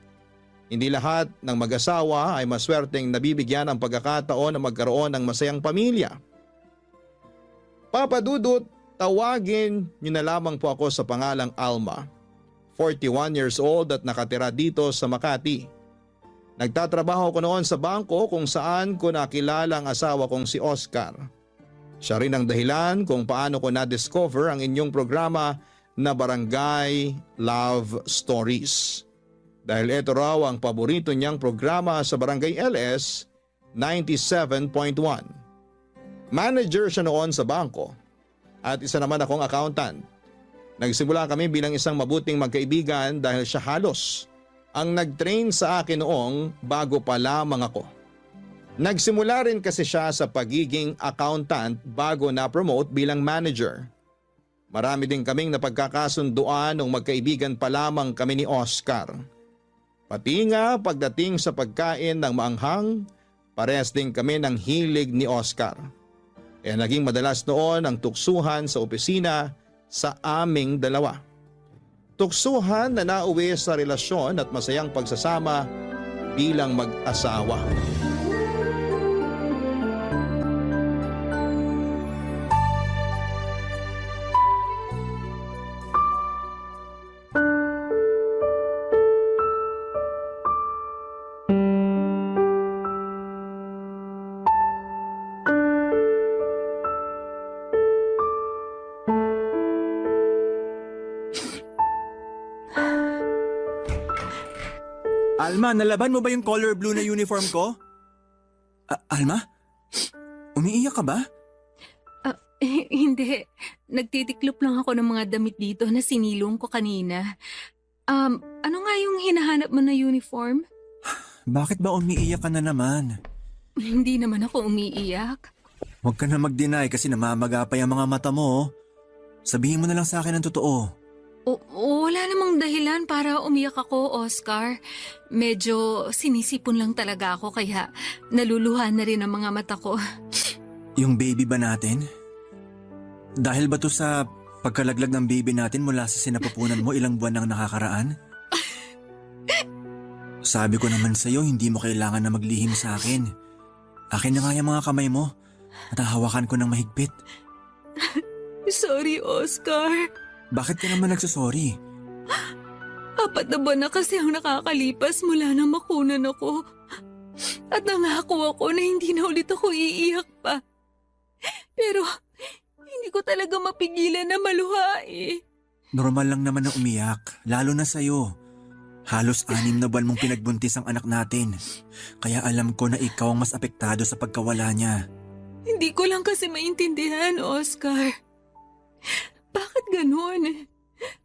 Hindi lahat ng mag-asawa ay maswerteng nabibigyan ng pagkakataon na magkaroon ng masayang pamilya. Papa Dudut, tawagin niyo na lamang po ako sa pangalang Alma, 41 years old at nakatira dito sa Makati. Nagtatrabaho ko noon sa bangko kung saan ko nakilala ang asawa kong si Oscar. Siya rin ang dahilan kung paano ko na-discover ang inyong programa na Barangay Love Stories. Dahil ito raw ang paborito niyang programa sa Barangay LS 97.1. Manager siya noon sa bangko at isa naman akong accountant. Nagsimula kami bilang isang mabuting magkaibigan dahil siya halos ang nag-train sa akin noong bago pa lamang ako. Nagsimula rin kasi siya sa pagiging accountant bago na-promote bilang manager. Marami din kaming napagkakasunduan nung magkaibigan pa lamang kami ni Oscar. Pati nga pagdating sa pagkain ng maanghang, parehas din kami ng hilig ni Oscar. Kaya naging madalas noon ang tuksuhan sa opisina sa aming dalawa. Tuksuhan na nauwi sa relasyon at masayang pagsasama bilang mag-asawa.
Alma, nalaban mo ba yung color blue na uniform ko? Alma? Umiiyak ka ba?
Hindi. Nagtitiklop lang ako ng mga damit dito na sinilong ko kanina. Ano nga yung hinahanap mo na uniform?
Bakit ba umiiyak ka na naman?
Hindi naman ako umiiyak.
Huwag ka na mag-deny kasi namamagapay ang mga mata mo. Sabihin mo na lang sa akin ang totoo.
Wala namang dahilan para umiyak ako, Oscar. Medyo sinisipon lang talaga ako kaya naluluhan na rin ang mga mata ko.
Yung baby ba natin? Dahil ba to sa pagkalaglag ng baby natin mula sa sinapupunan mo ilang buwan nang nakakaraan? Sabi ko naman sa'yo, hindi mo kailangan na maglihim sa akin. Akin na nga yung mga kamay mo at hahawakan ko ng mahigpit.
Sorry, Oscar.
Bakit ka naman nagsasorry?
4 na buwan na kasi ang nakakalipas mula nang makunan ako. At nangako ako na hindi na ulit ako iiyak pa. Pero hindi ko talaga mapigilan na maluha eh.
Normal lang naman na umiyak, lalo na sa'yo. Halos 6 na buwan mong pinagbuntis ang anak natin. Kaya alam ko na ikaw ang mas apektado sa pagkawala niya.
Hindi ko lang kasi maintindihan, Oscar. Bakit ganun?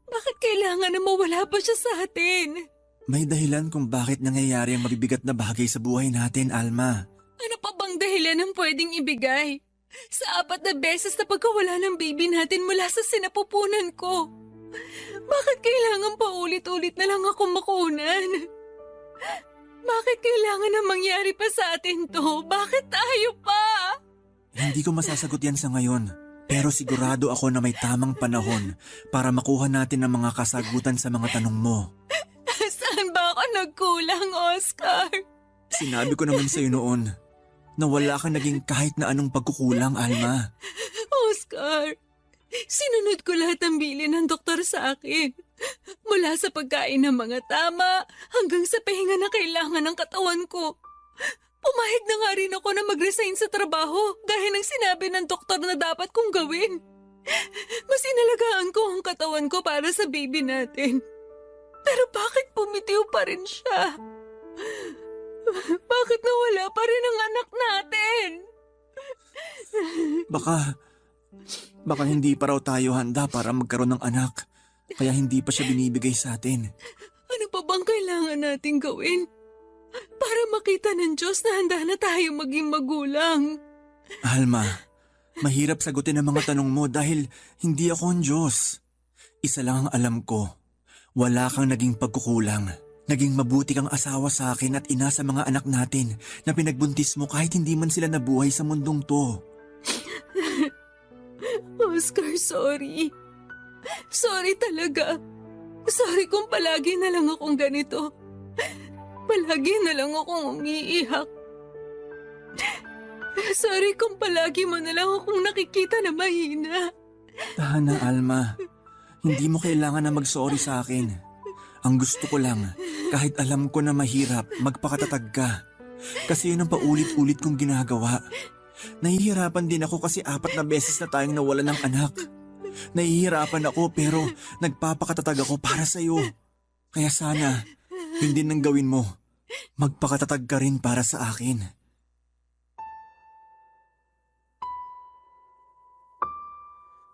Bakit kailangan na mawala pa siya sa atin?
May dahilan kung bakit nangyayari ang mabibigat na bagay sa buhay natin, Alma.
Ano pa bang dahilan ang pwedeng ibigay? Sa 4 na beses na pagkawala ng baby natin mula sa sinapupunan ko. Bakit kailangan pa ulit-ulit na lang ako makunan? Bakit kailangan na mangyari pa sa atin to? Bakit tayo pa?
Hindi ko masasagot yan sa ngayon. Pero sigurado ako na may tamang panahon para makuha natin ang mga kasagutan sa mga tanong mo.
Saan ba ako nagkulang, Oscar?
Sinabi ko naman sa'yo noon na wala kang naging kahit na anong pagkukulang, Alma.
Oscar, sinunod ko lahat ng bilin ng doktor sa akin. Mula sa pagkain ng mga tama hanggang sa pahinga na kailangan ng katawan ko. Pumahig na nga rin ako na mag-resign sa trabaho dahil ng sinabi ng doktor na dapat kong gawin. Mas inalagaan ko ang katawan ko para sa baby natin. Pero bakit pumitiw pa rin siya? Bakit nawala pa rin ang anak natin?
Baka hindi pa raw tayo handa para magkaroon ng anak. Kaya hindi pa siya binibigay sa atin.
Ano pa bang kailangan nating gawin? Para makita ng Diyos na handa na tayo maging magulang.
Alma, mahirap sagutin ang mga tanong mo dahil hindi ako ang Diyos. Isa lang ang alam ko. Wala kang naging pagkukulang. Naging mabuti kang asawa sa akin at ina sa mga anak natin na pinagbuntis mo kahit hindi man sila nabuhay sa mundong to.
Oscar, sorry. Sorry talaga. Sorry kung palagi na lang akong ganito. Palagi na lang akong umiiyak. Sorry kung palagi mo na lang akong nakikita na mahina.
Tahan na, Alma. Hindi mo kailangan na mag-sorry sa akin. Ang gusto ko lang, kahit alam ko na mahirap, magpakatatag ka. Kasi yun ang paulit-ulit kong ginagawa. Nahihirapan din ako kasi 4 na beses na tayong nawala ng anak. Nahihirapan ako pero nagpapakatatag ako para sa'yo. Kaya sana, yun din ang gawin mo. Magpakatatag ka rin para sa akin.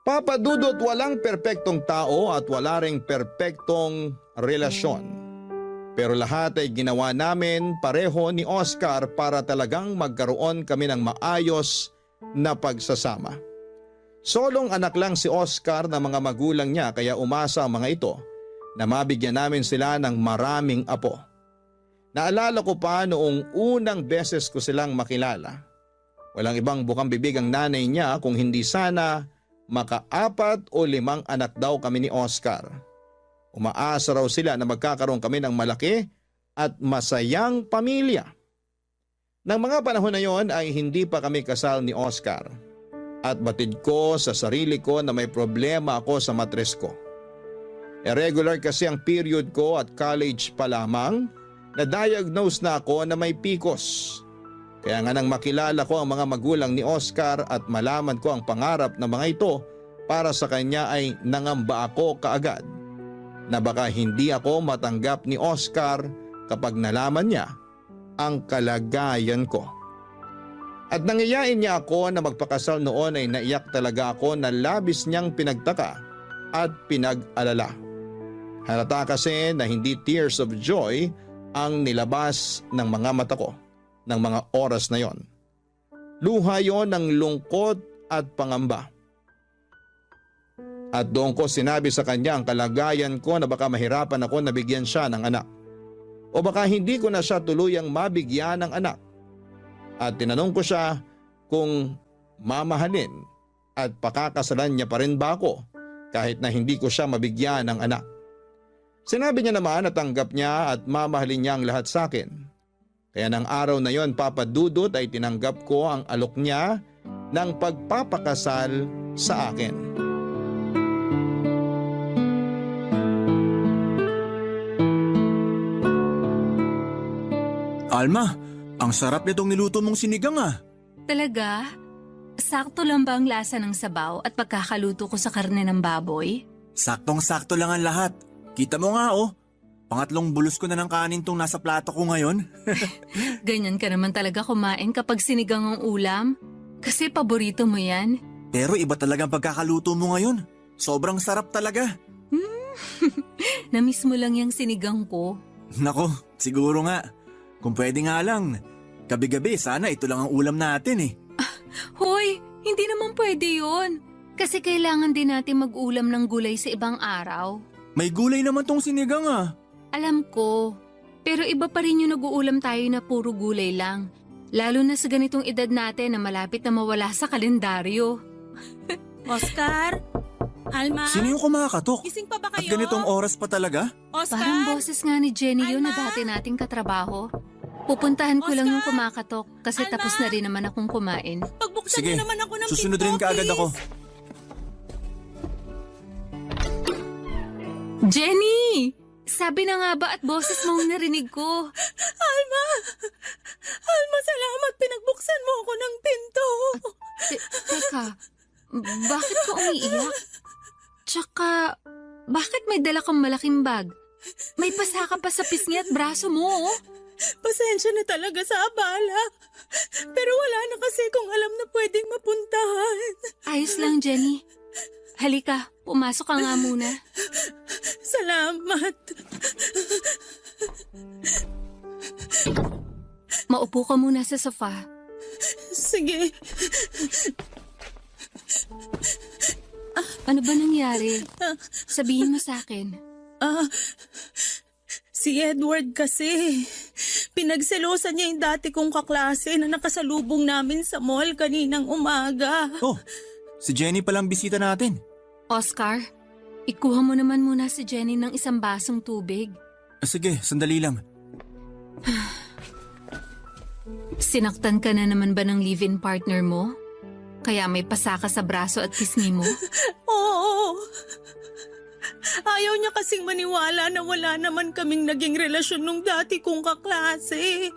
Papa Dudut, walang perpektong tao at wala ring perpektong relasyon. Pero lahat ay ginawa namin pareho ni Oscar para talagang magkaroon kami ng maayos na pagsasama. Solong anak lang si Oscar na mga magulang niya kaya umasa ang mga ito na mabigyan namin sila ng maraming apo. Naalala ko pa noong unang beses ko silang makilala. Walang ibang bukang bibig ang nanay niya kung hindi sana maka-4 o 5 anak daw kami ni Oscar. Umaasa raw sila na magkakaroon kami ng malaki at masayang pamilya. Nang mga panahon na yon ay hindi pa kami kasal ni Oscar. At batid ko sa sarili ko na may problema ako sa matres ko. Irregular kasi ang period ko at college pa lamang, na-diagnose na ako na may PCOS. Kaya nga nang makilala ko ang mga magulang ni Oscar at malaman ko ang pangarap ng mga ito para sa kanya ay nangamba ako kaagad na baka hindi ako matanggap ni Oscar kapag nalaman niya ang kalagayan ko. At nangyayain niya ako na magpakasal noon ay naiyak talaga ako na labis niyang pinagtaka at pinag-alala. Halata kasi na hindi tears of joy ang nilabas ng mga mata ko ng mga oras na yon. Luha yon ng lungkot at pangamba. At doon ko sinabi sa kanya ang kalagayan ko na baka mahirapan ako na bigyan siya ng anak. O baka hindi ko na siya tuluyang mabigyan ng anak. At tinanong ko siya kung mamahalin at pakakasalan niya pa rin ba ako kahit na hindi ko siya mabigyan ng anak. Sinabi niya naman na tanggap niya at mamahalin niya ang lahat sa akin. Kaya ng araw na yon, Papa Dudut, ay tinanggap ko ang alok niya ng pagpapakasal sa akin.
Alma, ang sarap nitong niluto mong sinigang ah.
Talaga? Sakto lang ba ang lasa ng sabaw at pagkakaluto ko sa karne ng baboy?
Saktong-sakto lang ang lahat. Kita mo nga oh, pangatlong bulos ko na ng kanin tong nasa plato ko ngayon.
Ganyan ka naman talaga kumain kapag sinigang ang ulam. Kasi paborito mo yan.
Pero iba talagang pagkakaluto mo ngayon. Sobrang sarap talaga.
Namiss mo lang yung sinigang ko.
Nako, siguro nga. Kung pwede nga lang, gabi-gabi sana ito lang ang ulam natin eh.
Hoy, hindi naman pwede yun. Kasi kailangan din natin mag-ulam ng gulay sa ibang araw.
May gulay naman tong sinigang ah.
Alam ko, pero iba pa rin yung nag-uulam tayo na puro gulay lang. Lalo na sa ganitong edad natin na malapit na mawala sa kalendaryo.
Oscar? Alma?
Sino yung kumakatok?
Gising pa ba
At
kayo?
ganitong oras pa talaga?
Oscar?
Parang boses nga ni Jenny yun na
Alma?
dati nating katrabaho. Pupuntahan ko lang
Oscar?
yung kumakatok kasi
Alma?
tapos na rin naman akong kumain.
Pagbuksan
Sige,
niyo naman ako ng
susunod
pinto,
rin kaagad
please.
ako.
Jenny! Sabi na nga ba at boses mong narinig ko?
Alma! Alma, salamat. Pinagbuksan mo ako ng pinto.
Teka, bakit ka umiiyak? Tsaka, bakit may dala kang malaking bag? May pasa ka pa sa pisngi at braso mo, oh.
Pasensya na talaga sa abala. Pero wala na kasi kung alam na pwedeng mapuntahan.
Ayos lang, Jenny. Halika, pumasok ka nga muna.
Salamat.
Maupo ka muna sa sofa.
Sige.
Ano ba nangyari? Sabihin mo sa akin.
Si Edward kasi. Pinagselosan niya yung dati kong kaklase na nakasalubong namin sa mall kaninang umaga.
Oh, si Jenny palang bisita natin.
Oscar, ikuha mo naman muna si Jenny ng isang basong tubig.
Sige, sandali lang.
Sinaktan ka na naman ba ng live-in partner mo? Kaya may pasa ka sa braso at pisngi mo?
Oo. Ayaw niya kasing maniwala na wala naman kaming naging relasyon nung dati kong kaklase.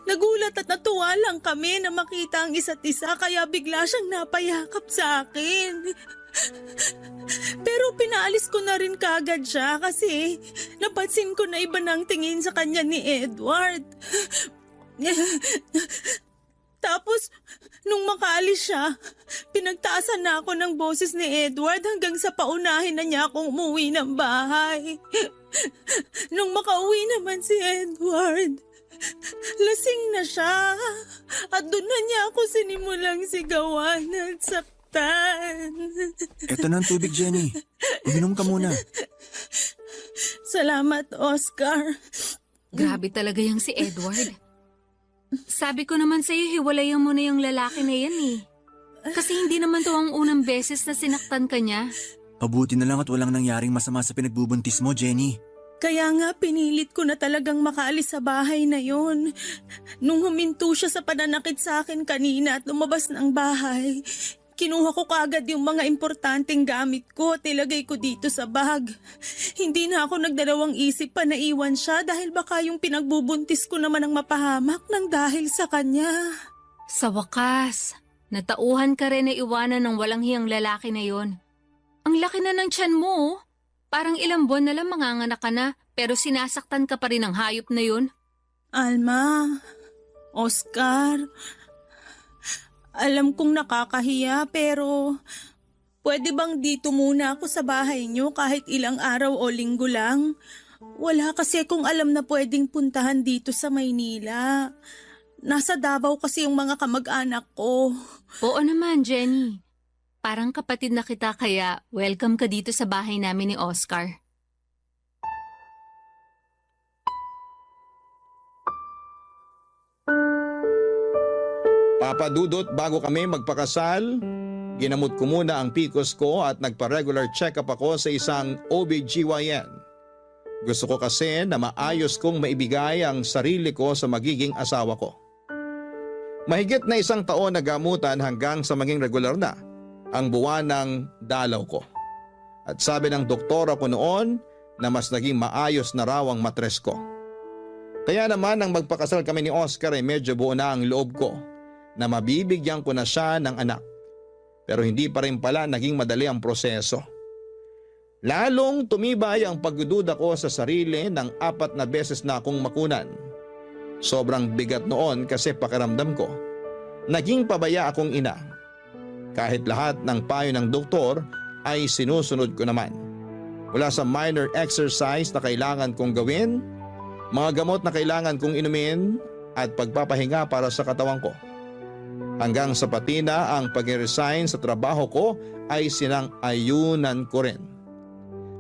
Nagulat at natuwa lang kami na makita ang isa't isa kaya bigla siyang napayakap sa akin. Pero pinaalis ko na rin kagad siya kasi napansin ko na iba nang tingin sa kanya ni Edward. Tapos, nung makaalis siya, pinagtaasan na ako ng boses ni Edward hanggang sa paunahin na niya akong umuwi ng bahay. Nung makauwi naman si Edward, lasing na siya. At doon na niya ako sinimulang sigawan at saktan.
Eto na ang tubig, Jenny. Uminom ka muna.
Salamat, Oscar.
Grabe talaga yung si Edward. Sabi ko naman sa'yo, hiwalayan mo na yung lalaki na yan eh. Kasi hindi naman to ang unang beses na sinaktan ka niya.
Mabuti na lang at walang nangyaring masama sa pinagbubuntis mo, Jenny.
Kaya nga pinilit ko na talagang makaalis sa bahay na yon. Nung huminto siya sa pananakit sa akin kanina at lumabas ng bahay, kinuha ko kaagad yung mga importanteng gamit ko at nilagay ko dito sa bag. Hindi na ako nagdalawang isip pa na iwan siya dahil baka yung pinagbubuntis ko naman ang mapahamak ng dahil sa kanya.
Sa wakas, natauhan ka rin na iwanan ng walang hiyang lalaki na yon. Ang laki na ng tiyan mo, oh. Parang ilang buwan na lang manganganak ka na, pero sinasaktan ka pa rin ng hayop na yon.
Alma, Oscar, alam kong nakakahiya pero pwede bang dito muna ako sa bahay niyo kahit ilang araw o linggo lang? Wala kasi akong alam na pwedeng puntahan dito sa Maynila. Nasa Davao kasi yung mga kamag-anak ko.
Oo naman, Jenny. Parang kapatid na kita kaya welcome ka dito sa bahay namin ni Oscar.
Papadudot, bago kami magpakasal, ginamot ko muna ang PCOS ko at nagpa-regular check-up ako sa isang OBGYN. Gusto ko kasi na maayos kong maibigay ang sarili ko sa magiging asawa ko. Mahigit na 1 taon na gamutan hanggang sa maging regular na ang buwan ng dalaw ko. At sabi ng doktora ko noon na mas naging maayos na raw ang matres ko. Kaya naman nang magpakasal kami ni Oscar ay medyo buo na ang loob ko na mabibigyan ko na siya ng anak. Pero hindi pa rin pala naging madali ang proseso. Lalong tumibay ang pagdududa ko sa sarili ng 4 na beses na akong makunan. Sobrang bigat noon kasi pakiramdam ko. Naging pabaya akong ina. Kahit lahat ng payo ng doktor ay sinusunod ko naman. Mula sa minor exercise na kailangan kong gawin, mga gamot na kailangan kong inumin at pagpapahinga para sa katawan ko. Hanggang sa pati na ang pag-resign sa trabaho ko ay sinang-ayunan ko rin.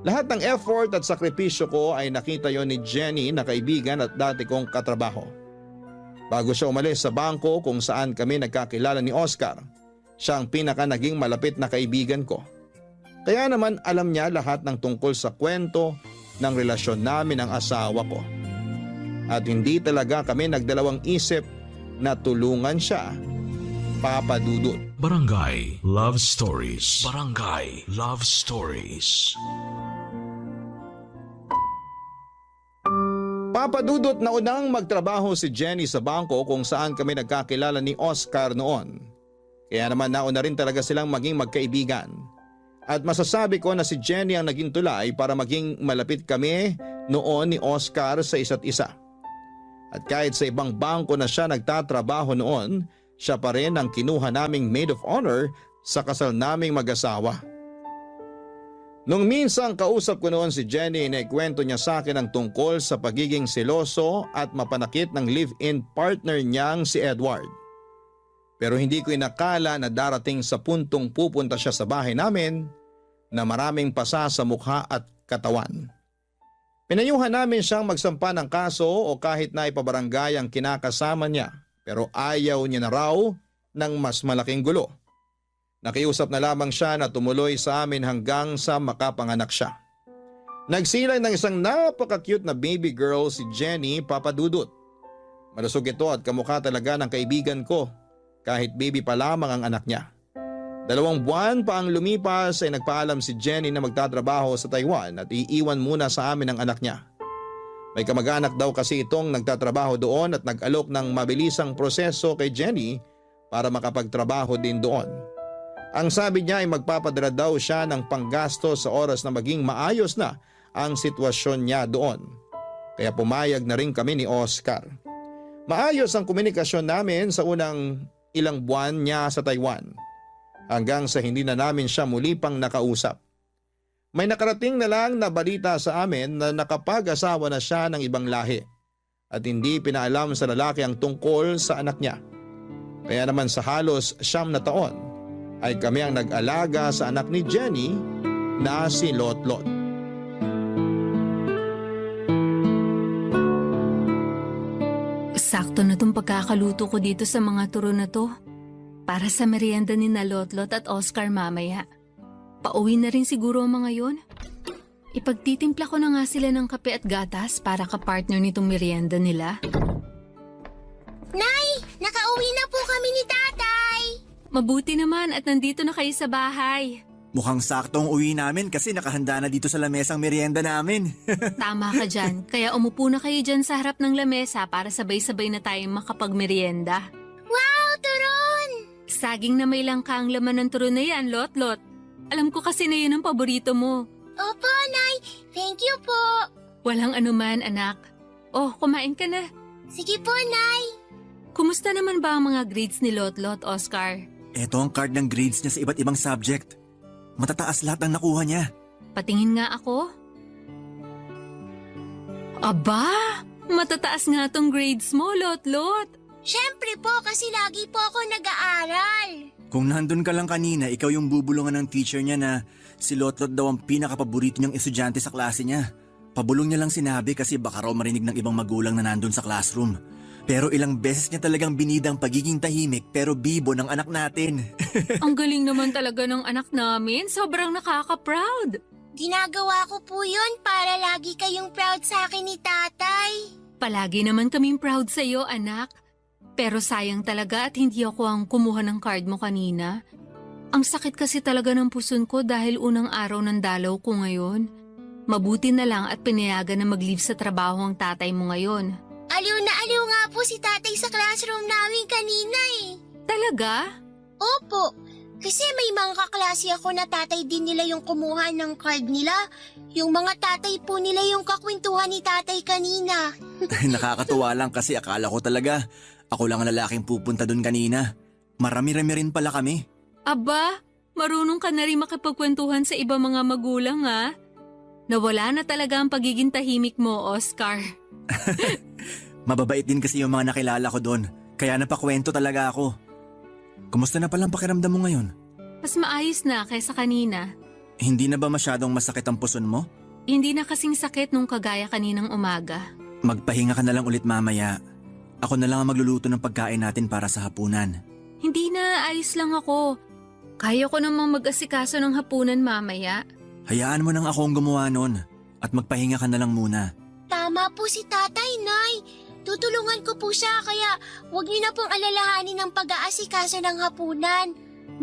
Lahat ng effort at sakripisyo ko ay nakita yon ni Jenny na kaibigan at dati kong katrabaho. Bago siya umalis sa bangko kung saan kami nagkakilala ni Oscar, siya ang pinaka naging malapit na kaibigan ko. Kaya naman alam niya lahat ng tungkol sa kwento ng relasyon namin ng asawa ko. At hindi talaga kami nagdalawang isip na tulungan siya, Papa Dudut.
Barangay Love Stories. Barangay Love Stories.
Papa Dudut, naunang magtrabaho si Jenny sa bangko kung saan kami nagkakilala ni Oscar noon. Kaya naman nauna rin talaga silang maging magkaibigan. At masasabi ko na si Jenny ang naging tulay para maging malapit kami noon ni Oscar sa isa't isa. At kahit sa ibang bangko na siya nagtatrabaho noon, siya pa rin ang kinuha naming maid of honor sa kasal naming mag-asawa. Nung minsan kausap ko noon si Jenny, naikwento niya sa akin ang tungkol sa pagiging seloso at mapanakit ng live-in partner niyang si Edward. Pero hindi ko inakala na darating sa puntong pupunta siya sa bahay namin na maraming pasa sa mukha at katawan. Pinayuhan namin siyang magsampa ng kaso o kahit na ipabarangay ang kinakasama niya, pero ayaw niya na raw ng mas malaking gulo. Nakiusap na lamang siya na tumuloy sa amin hanggang sa makapanganak siya. Nagsilay ng isang napaka-cute na baby girl si Jenny, Papa Dudut. Malusog ito at kamukha talaga ng kaibigan ko kahit baby pa lamang ang anak niya. 2 buwan pa ang lumipas ay nagpaalam si Jenny na magtatrabaho sa Taiwan at iiwan muna sa amin ang anak niya. May kamag-anak daw kasi itong nagtatrabaho doon at nag-alok ng mabilisang proseso kay Jenny para makapagtrabaho din doon. Ang sabi niya ay magpapadala daw siya ng panggasto sa oras na maging maayos na ang sitwasyon niya doon. Kaya pumayag na rin kami ni Oscar. Maayos ang komunikasyon namin sa unang ilang buwan niya sa Taiwan. Hanggang sa hindi na namin siya muli pang nakausap. May nakarating na lang na balita sa amin na nakapag-asawa na siya ng ibang lahi at hindi pinaalam sa lalaki ang tungkol sa anak niya. Kaya naman sa halos 9 na taon ay kami ang nag-alaga sa anak ni Jenny na si Lotlot.
Sakto na tong pagkakaluto ko dito sa mga turo na to. Para sa merienda ni na Lotlot at Oscar mamaya. Pauwi na rin siguro ang mga yon. Ipagtitimpla ko na nga sila ng kape at gatas para kapartner nitong merienda nila.
Nay! Nakauwi na po kami ni Tatay!
Mabuti naman at nandito na kayo sa bahay.
Mukhang saktong uwi namin kasi nakahanda na dito sa lamesang merienda namin.
Tama ka dyan, kaya umupo na kayo dyan sa harap ng lamesa para sabay-sabay na tayong makapagmerienda.
Wow! Turon!
Saging na may langka ang laman ng turon na yan, Lotlot. Alam ko kasi na yun ang paborito mo.
Opo, Nay! Thank you po!
Walang anuman, anak. Oh, kumain ka na.
Sige po, Nay!
Kumusta naman ba ang mga grades ni Lotlot, Oscar?
Ito ang card ng grades niya sa iba't ibang subject. Matataas lahat ng nakuha niya.
Patingin nga ako. Aba! Matataas nga tong grades mo, Lotlot.
Siyempre po kasi lagi po ako nag-aaral.
Kung nandun ka lang kanina, ikaw yung bubulungan ng teacher niya na si Lotlot daw ang pinakapaborito niyang estudyante sa klase niya. Pabulong niya lang sinabi kasi baka raw marinig ng ibang magulang na nandun sa classroom. Pero ilang beses niya talagang binidang pagiging tahimik pero bibo ng anak natin.
Ang galing naman talaga ng anak namin. Sobrang nakaka-proud.
Ginagawa ko po yun para lagi kayong proud sa akin ni tatay.
Palagi naman kaming proud sa iyo, anak. Pero sayang talaga at hindi ako ang kumuha ng card mo kanina. Ang sakit kasi talaga ng puson ko dahil unang araw ng dalaw ko ngayon. Mabuti na lang at pinayagan na mag-leave sa trabaho ang tatay mo ngayon.
Aliw na aliw nga po si tatay sa classroom namin kanina eh.
Talaga?
Opo, kasi may mga kaklase ako na tatay din nila yung kumuha ng card nila. Yung mga tatay po nila yung kakwentuhan ni tatay kanina.
Nakakatuwa lang kasi akala ko talaga ako lang ang lalaking pupunta dun kanina. Marami-rami rin pala kami.
Aba, marunong ka na rin makipagkwentuhan sa iba mga magulang ha? Nawala na talaga ang pagiging tahimik mo, Oscar.
Mababait din kasi yung mga nakilala ko doon, kaya napakwento talaga ako. Kumusta na palang pakiramdam mo ngayon?
Mas maayos na kaysa kanina.
Hindi na ba masyadong masakit ang puson mo?
Hindi na kasing sakit nung kagaya kaninang umaga.
Magpahinga ka na lang ulit mamaya. Ako na lang ang magluluto ng pagkain natin para sa hapunan.
Hindi na, ayos lang ako. Kaya ko namang mag-asikaso ng hapunan mamaya.
Hayaan mo nang ako ang gumawa nun at magpahinga ka na lang muna.
Tama po si tatay, Nay. Tutulungan ko po siya kaya huwag niyo na pong alalahanin ang pag-aasikaso ng hapunan.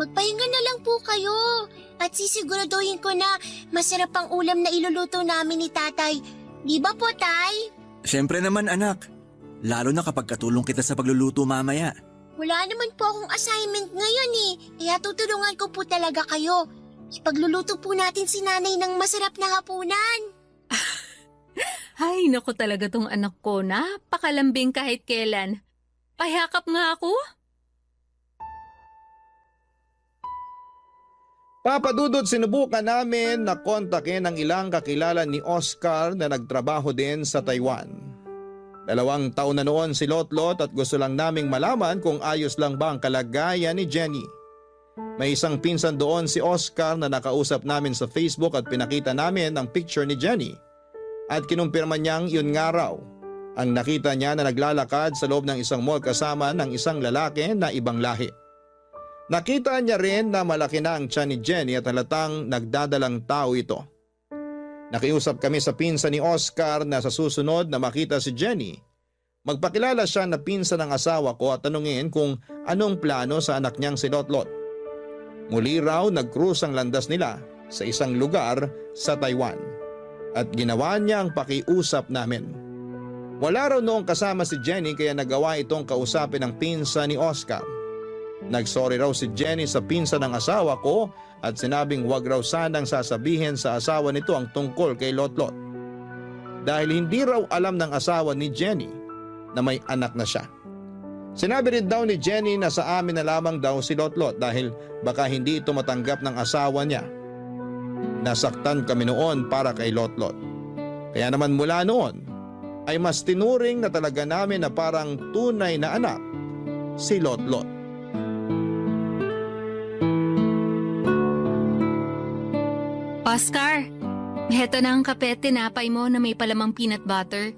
Magpahinga na lang po kayo at sisiguraduhin ko na masarap ang ulam na iluluto namin ni tatay. Di ba po, tay?
Siyempre naman anak, lalo na kapag katulong kita sa pagluluto mamaya.
Wala naman po akong assignment ngayon eh, kaya tutulungan ko po talaga kayo. Ipagluluto po natin si nanay ng masarap na hapunan.
Ay, naku talaga tong anak ko. Napakalambing kahit kailan. Pahakap nga ako.
Papadudod, sinubukan namin na kontakin ang ilang kakilala ni Oscar na nagtrabaho din sa Taiwan. 2 taon na noon si Lotlot at gusto lang naming malaman kung ayos lang ba ang kalagayan ni Jenny. May isang pinsan doon si Oscar na nakausap namin sa Facebook at pinakita namin ang picture ni Jenny. At kinumpirma niyang yun nga raw. Ang nakita niya na naglalakad sa loob ng isang mall kasama ng isang lalaki na ibang lahi. Nakita niya rin na malaki na ang tiyan ni Jenny at halatang nagdadalang tao ito. Nakiusap kami sa pinsan ni Oscar na sa susunod na makita si Jenny, magpakilala siya na pinsan ng asawa ko at tanungin kung anong plano sa anak niyang si Lotlot. Muli raw nag-cruise ang landas nila sa isang lugar sa Taiwan at ginawa niya ang pakiusap namin. Wala raw noong kasama si Jenny kaya nagawa itong kausapin ng pinsan ni Oscar. Nagsorry raw si Jenny sa pinsan ng asawa ko at sinabing wag raw sanang sasabihin sa asawa nito ang tungkol kay Lotlot. Dahil hindi raw alam ng asawa ni Jenny na may anak na siya. Sinabi rin daw ni Jenny na sa amin na lamang daw si Lotlot dahil baka hindi ito matanggap ng asawa niya. Nasaktan kami noon para kay Lotlot. Kaya naman mula noon ay mas tinuring na talaga namin na parang tunay na anak si Lotlot.
Oscar, heto na ang kape at tinapay mo na may palamang peanut butter.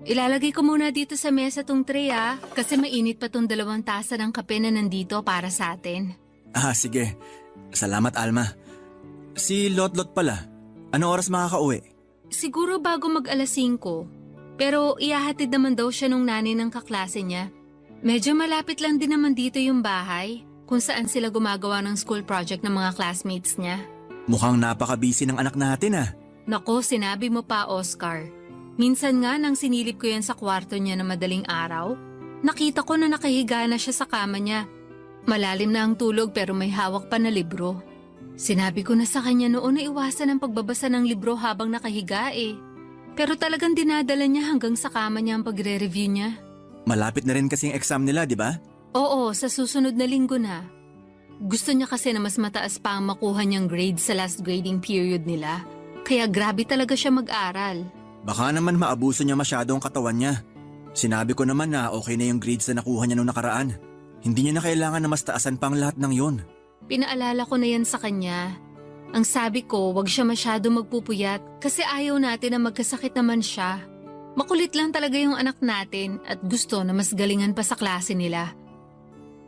Ilalagay ko muna dito sa mesa tong tray kasi mainit pa tong 2 tasa ng kape na nandito para sa atin.
Sige. Salamat Alma. Si Lotlot pala, ano oras makakauwi?
Siguro bago mag-alas 5. Pero ihahatid naman daw siya nung nanay ng kaklase niya. Medyo malapit lang din naman dito yung bahay kung saan sila gumagawa ng school project ng mga classmates niya.
Mukhang napaka-busy ng anak natin
Nako, sinabi mo pa, Oscar. Minsan nga nang sinilip ko yan sa kwarto niya na madaling araw, nakita ko na nakahiga na siya sa kama niya. Malalim na ang tulog pero may hawak pa na libro. Sinabi ko na sa kanya noon na iwasan ang pagbabasa ng libro habang nakahiga Pero talagang dinadala niya hanggang sa kama niya ang pagre-review niya.
Malapit na rin kasing exam nila, di ba?
Oo, sa susunod na linggo na. Gusto niya kasi na mas mataas pa ang makuha niyang grade sa last grading period nila. Kaya grabe talaga siya mag-aral.
Baka naman maabuso niya masyado ang katawan niya. Sinabi ko naman na okay na yung grades na nakuha niya nung nakaraan. Hindi niya na kailangan na mas taasan pa ang lahat ng yon.
Pinaalala ko na yan sa kanya. Ang sabi ko, wag siya masyado magpupuyat kasi ayaw natin na magkasakit naman siya. Makulit lang talaga yung anak natin at gusto na mas galingan pa sa klase nila.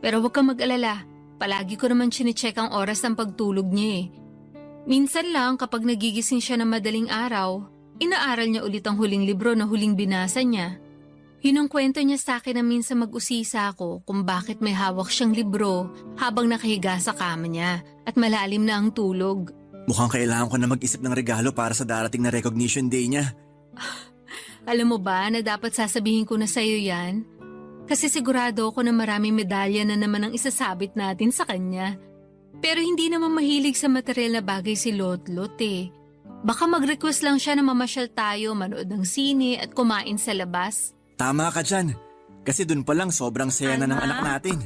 Pero wag kang mag-alala, palagi ko naman chine-check ang oras ng pagtulog niya eh. Minsan lang kapag nagigising siya ng madaling araw, inaaral niya ulit ang huling libro na huling binasa niya. Yun ang kwento niya sa akin na minsan mag-usisa ako kung bakit may hawak siyang libro habang nakahiga sa kama niya at malalim na ang tulog.
Mukhang kailangan ko na mag-isip ng regalo para sa darating na recognition day niya.
Alam mo ba na dapat sasabihin ko na sa'yo yan? Kasi sigurado ako na maraming medalya na naman ang isasabit natin sa kanya. Pero hindi naman mahilig sa material na bagay si Lotlot eh. Baka mag-request lang siya na mamasyal tayo, manood ng sine at kumain sa labas.
Tama ka dyan. Kasi dun pa lang sobrang saya na ng
Alma?
anak natin.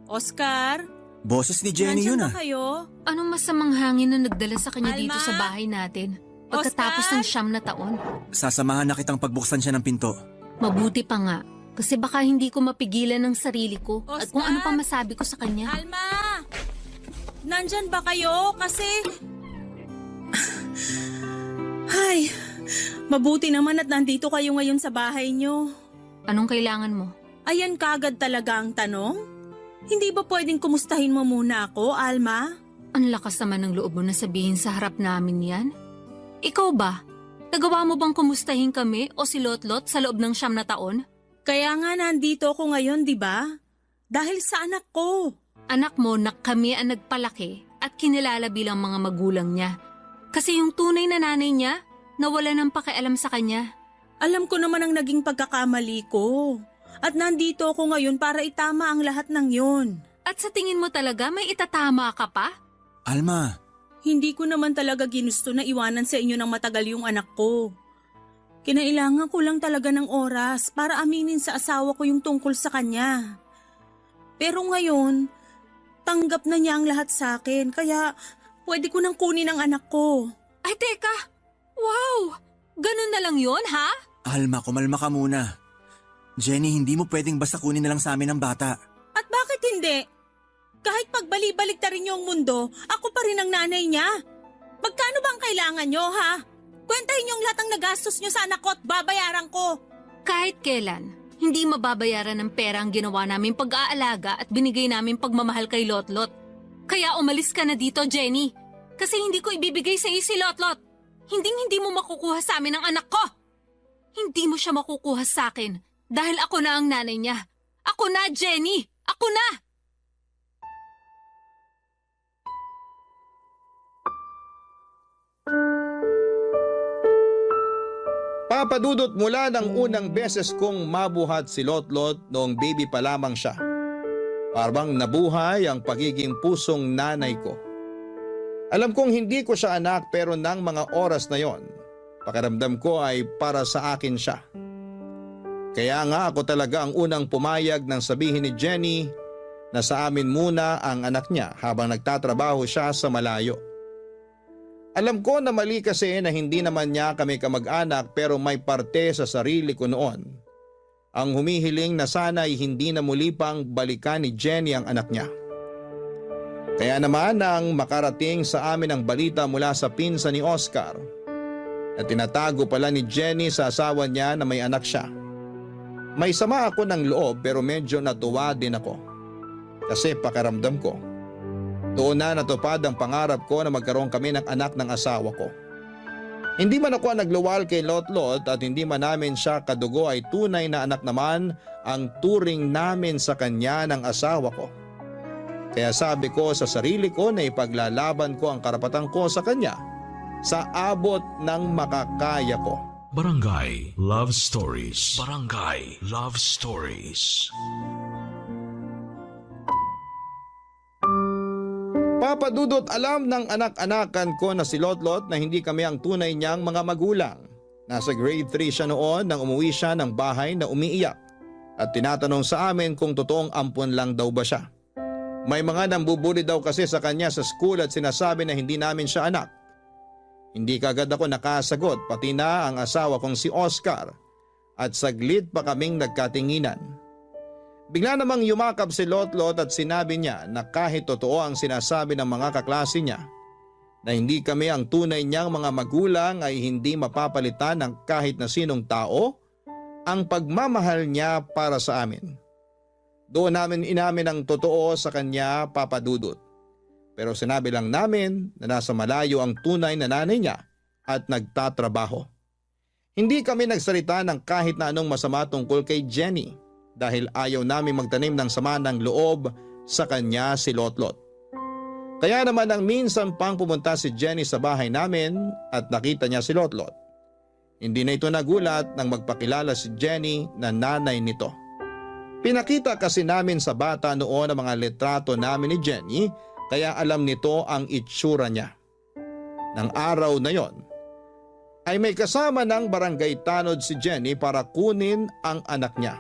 Oscar,
Boses ni Jenny
nandiyan
yun
ba
ah.
kayo?
Anong masamang hangin na nagdala sa kanya
Alma?
dito sa bahay natin? Pagkatapos ng 9 na taon.
Sasamahan na kitang pagbuksan siya ng pinto.
Mabuti pa nga. Kasi baka hindi ko mapigilan ng sarili ko at kung ano pa
Oscar?
masabi ko sa kanya.
Alma! Nandyan ba kayo? Kasi... Ay, mabuti naman at nandito kayo ngayon sa bahay nyo.
Anong kailangan mo?
Ayan kagad talaga ang tanong? Hindi ba pwedeng kumustahin mo muna ako, Alma?
Ang lakas naman ng loob mo na sabihin sa harap namin yan. Ikaw ba? Nagawa mo bang kumustahin kami o si Lotlot sa loob ng 9 na taon?
Kaya nga nandito ako ngayon, di ba? Dahil sa anak ko.
Anak mo na kami ang nagpalaki at kinilala bilang mga magulang niya. Kasi yung tunay na nanay niya, nawala ng pakialam sa kanya.
Alam ko naman ang naging pagkakamali ko. At nandito ako ngayon para itama ang lahat ng yon.
At sa tingin mo talaga may itatama ka pa?
Alma,
Hindi ko naman talaga ginusto na iwanan sa inyo ng matagal yung anak ko. Kinailangan ko lang talaga ng oras para aminin sa asawa ko yung tungkol sa kanya. Pero ngayon, tanggap na niya ang lahat sa akin kaya pwede ko nang kunin ang anak ko.
Ay teka! Wow! Ganun na lang yon ha?
Alma, kumalma ka muna. Jenny, hindi mo pwedeng basta kunin na lang sa amin ang bata.
At bakit hindi? Kahit pagbalik-balik ta rin yung mundo, ako pa rin ang nanay niya. Magkano bang kailangan nyo, ha? Kwentahin niyo ang lahat ng nagastos niyo sa anak ko at babayaran ko.
Kahit kailan, hindi mababayaran ng pera ang ginawa namin pag-aalaga at binigay namin pagmamahal kay Lotlot. Kaya umalis ka na dito, Jenny. Kasi hindi ko ibibigay sa iyo si Lotlot. Hindi mo makukuha sa amin ang anak ko. Hindi mo siya makukuha sa akin dahil ako na ang nanay niya. Ako na, Jenny! Ako na!
Papadudot mula ng unang beses kong mabuhat si Lotlot noong baby pa lamang siya. Parang nabuhay ang pagiging pusong nanay ko. Alam kong hindi ko siya anak pero nang mga oras na yon, pakiramdam ko ay para sa akin siya. Kaya nga ako talaga ang unang pumayag nang sabihin ni Jenny na sa amin muna ang anak niya habang nagtatrabaho siya sa malayo. Alam ko na mali kasi na hindi naman niya kami kamag-anak pero may parte sa sarili ko noon. Ang humihiling na sana'y hindi na muli pang balikan ni Jenny ang anak niya. Kaya naman nang makarating sa amin ang balita mula sa pinsan ni Oscar na tinatago pala ni Jenny sa asawa niya na may anak siya. May sama ako ng loob pero medyo natuwa din ako. Kasi pakiramdam ko, doon na natupad ang pangarap ko na magkaroon kami ng anak ng asawa ko. Hindi man ako nagluwal kay Lotlot at hindi man namin siya kadugo ay tunay na anak naman ang turing namin sa kanya ng asawa ko. Kaya sabi ko sa sarili ko na ipaglalaban ko ang karapatan ko sa kanya sa abot ng makakaya ko.
Barangay Love Stories. Barangay Love Stories.
Papadudot alam ng anak-anakan ko na si Lotlot na hindi kami ang tunay niyang mga magulang. Nasa grade 3 siya noon nang umuwi siya ng bahay na umiiyak at tinatanong sa amin kung totoong ampon lang daw ba siya. May mga nambubuli daw kasi sa kanya sa school at sinasabi na hindi namin siya anak. Hindi kagad ako nakasagot pati na ang asawa kong si Oscar at saglit pa kaming nagkatinginan. Bigla namang yumakap si Lotlot at sinabi niya na kahit totoo ang sinasabi ng mga kaklase niya na hindi kami ang tunay niyang mga magulang ay hindi mapapalitan ng kahit na sinong tao ang pagmamahal niya para sa amin. Doon namin inamin ang totoo sa kanya, Papa Dudut. Pero sinabi lang namin na nasa malayo ang tunay na nanay niya at nagtatrabaho. Hindi kami nagsalita ng kahit na anong masama tungkol kay Jenny dahil ayaw namin magtanim ng sama ng loob sa kanya si Lotlot. Kaya naman nang minsan pang pumunta si Jenny sa bahay namin at nakita niya si Lotlot, hindi na ito nagulat nang magpakilala si Jenny na nanay nito. Pinakita kasi namin sa bata noon ang mga litrato namin ni Jenny kaya alam nito ang itsura niya. Nang araw na yon, ay may kasama ng barangay tanod si Jenny para kunin ang anak niya.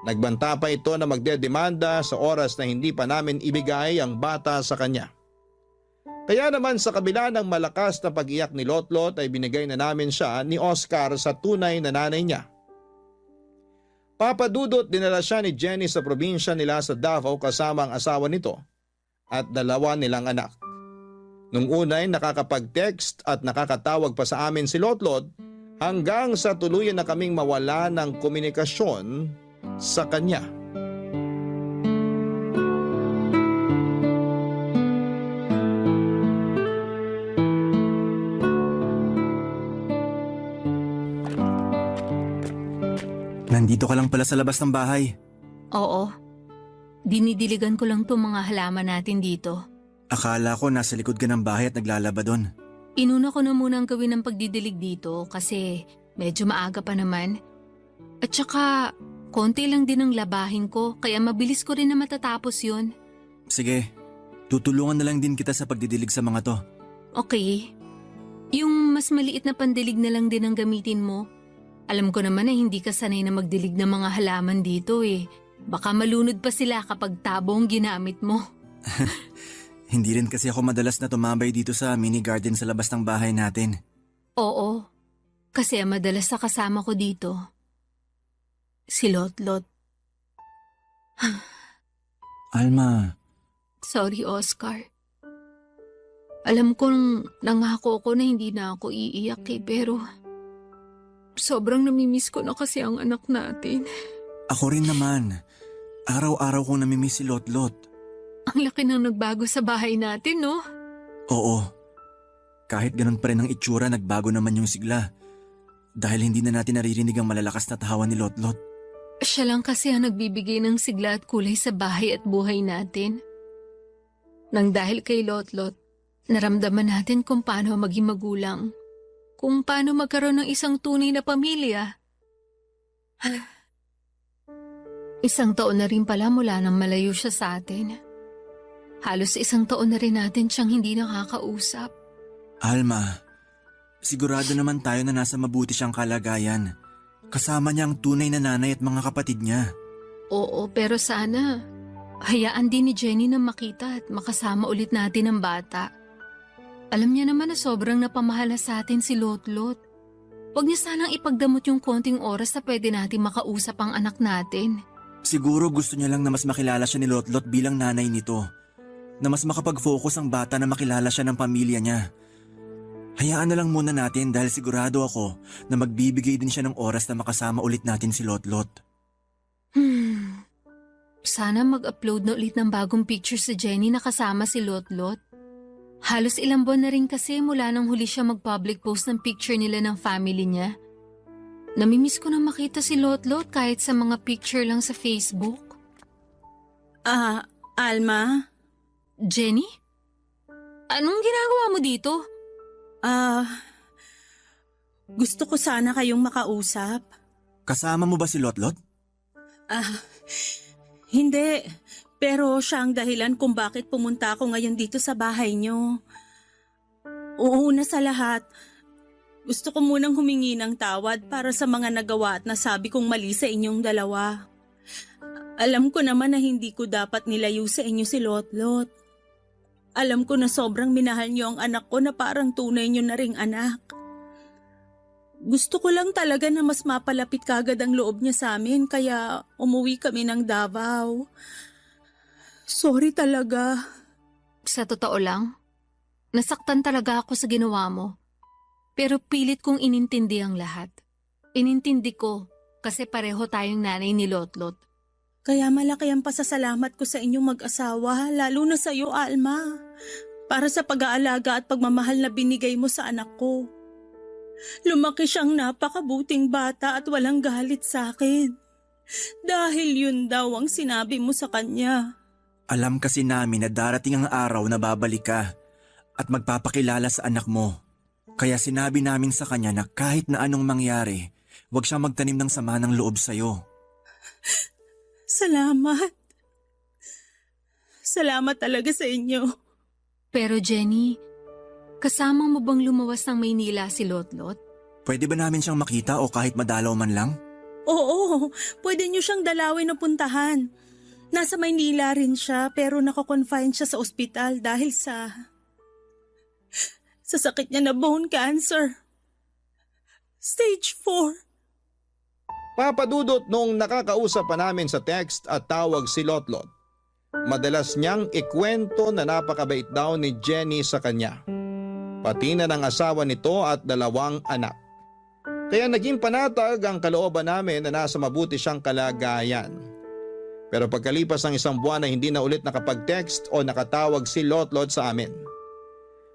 Nagbanta pa ito na magdedemanda sa oras na hindi pa namin ibigay ang bata sa kanya. Kaya naman sa kabila ng malakas na pag-iyak ni Lotlot ay binigay na namin siya ni Oscar sa tunay na nanay niya. Papa Dudut, dinala siya ni Jenny sa probinsya nila sa Davao kasama ang asawa nito at 2 nilang anak. Nung unay nakakapag-text at nakakatawag pa sa amin si Lotlot hanggang sa tuluyan na kaming mawala ng komunikasyon sa kanya.
Nandito ka lang pala sa labas ng bahay.
Oo. Dinidiligan ko lang itong mga halaman natin dito.
Akala ko nasa likod ka ng bahay at naglalaba doon.
Inuna ko na muna ang gawin ng pagdidilig dito kasi medyo maaga pa naman. At saka, konti lang din ang labahin ko kaya mabilis ko rin na matatapos yun.
Sige, tutulungan na lang din kita sa pagdidilig sa mga to.
Okay. Yung mas maliit na pandilig na lang din ang gamitin mo. Alam ko naman na hindi ka sanay na magdilig ng mga halaman dito eh. Baka malunod pa sila kapag tabo ang ginamit mo.
Hindi rin kasi ako madalas na tumambay dito sa mini garden sa labas ng bahay natin.
Oo, kasi ang madalas na kasama ko dito, si Lotlot.
Alma,
Sorry, Oscar. Alam kong nangako ko na hindi na ako iiyak pero sobrang namimiss ko na kasi ang anak natin.
ako rin naman. Araw-araw kong namimiss si Lotlot.
Ang laki nang nagbago sa bahay natin, no?
Oo. Kahit ganun pa rin ang itsura, nagbago naman yung sigla. Dahil hindi na natin naririnig ang malalakas na tawa ni Lotlot.
Siya lang kasi ang nagbibigay ng sigla at kulay sa bahay at buhay natin. Nang dahil kay Lotlot, naramdaman natin kung paano maging magulang. Kung paano magkaroon ng isang tunay na pamilya. 1 taon na rin pala mula nang malayo siya sa atin. Halos 1 taon na rin natin siyang hindi nakakausap.
Alma, sigurado naman tayo na nasa mabuti siyang kalagayan. Kasama niya ang tunay na nanay at mga kapatid niya.
Oo, pero sana hayaan din ni Jenny na makita at makasama ulit natin ang bata. Alam niya naman na sobrang napamahala sa atin si Lotlot. Huwag niya sanang ipagdamot yung konting oras na pwede natin makausap ang anak natin.
Siguro gusto niya lang na mas makilala siya ni Lotlot bilang nanay nito. Na mas makapag-focus ang bata na makilala siya ng pamilya niya. Hayaan na lang muna natin dahil sigurado ako na magbibigay din siya ng oras na makasama ulit natin si Lotlot.
Sana mag-upload na ulit ng bagong picture si Jenny na kasama si Lotlot. Halos ilang buwan na rin kasi mula nang huli siya mag-public post ng picture nila ng family niya. Namimiss ko na makita si Lotlot kahit sa mga picture lang sa Facebook.
Alma?
Jenny? Anong ginagawa mo dito?
Gusto ko sana kayong makausap.
Kasama mo ba si Lotlot?
Hindi. Pero siya ang dahilan kung bakit pumunta ako ngayon dito sa bahay niyo. Una sa lahat, gusto ko munang humingi ng tawad para sa mga nagawa at nasabi kong mali sa inyong dalawa. Alam ko naman na hindi ko dapat nilayo sa inyo si Lotlot. Alam ko na sobrang minahal niyo ang anak ko na parang tunay niyo na ring anak.
Gusto ko lang talaga na mas mapalapit kagad ang loob niya sa amin kaya umuwi kami ng Davao. Sorry talaga.
Sa totoo lang, nasaktan talaga ako sa ginawa mo. Pero pilit kong inintindi ang lahat. Inintindi ko kasi pareho tayong nanay ni Lotlot.
Kaya malaki ang pasasalamat ko sa inyong mag-asawa, lalo na sa iyo, Alma. Para sa pag-aalaga at pagmamahal na binigay mo sa anak ko. Lumaki siyang napakabuting bata at walang galit sa akin. Dahil yun daw ang sinabi mo sa kanya.
Alam kasi namin na darating ang araw na babalik ka at magpapakilala sa anak mo. Kaya sinabi namin sa kanya na kahit na anong mangyari, huwag siyang magtanim ng sama ng loob sa'yo.
Salamat. Salamat talaga sa inyo.
Pero Jenny, kasama mo bang lumawas ng Maynila si Lotlot?
Pwede ba namin siyang makita o kahit madalaw man lang?
Oo, pwede niyo siyang dalawin o puntahan. Nasa Maynila rin siya pero nakakonfine siya sa ospital dahil sa sakit niya na bone cancer. Stage 4.
Papadudot nung nakakausap pa namin sa text at tawag si Lotlot. Madalas niyang ikwento na napakabait daw ni Jenny sa kanya. Pati na ng asawa nito at 2 anak. Kaya naging panatag ang kalooban namin na nasa mabuti siyang kalagayan. Pero pagkalipas ng 1 buwan na hindi na ulit nakapag-text o nakatawag si Lotlot sa amin.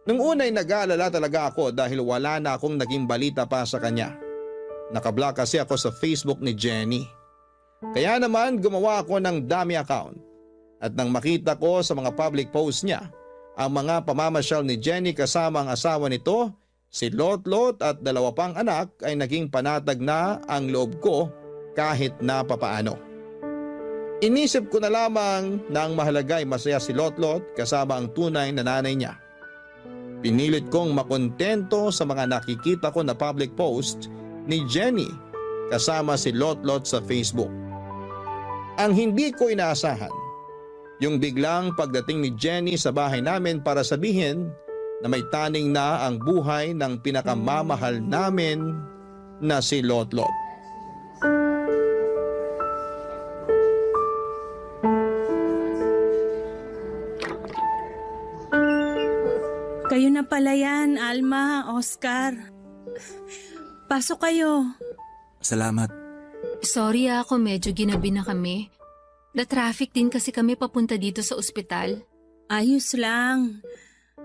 Nung una'y nag-aalala talaga ako dahil wala na akong naging balita pa sa kanya. Nakablock kasi ako sa Facebook ni Jenny. Kaya naman gumawa ako ng dummy account. At nang makita ko sa mga public posts niya, ang mga pamamasyal ni Jenny kasama ang asawa nito, si Lotlot at 2 pang anak ay naging panatag na ang loob ko kahit na papaano. Inisip ko na lamang na ang mahalaga ay masaya si Lotlot kasama ang tunay na nanay niya. Pinilit kong makontento sa mga nakikita ko na public post ni Jenny kasama si Lotlot sa Facebook. Ang hindi ko inaasahan, yung biglang pagdating ni Jenny sa bahay namin para sabihin na may taning na ang buhay ng pinakamamahal namin na si Lotlot.
Kayo na pala yan, Alma, Oscar. Pasok kayo.
Salamat.
Sorry ako medyo ginabi na kami. Na-traffic din kasi kami papunta dito sa ospital.
Ayos lang.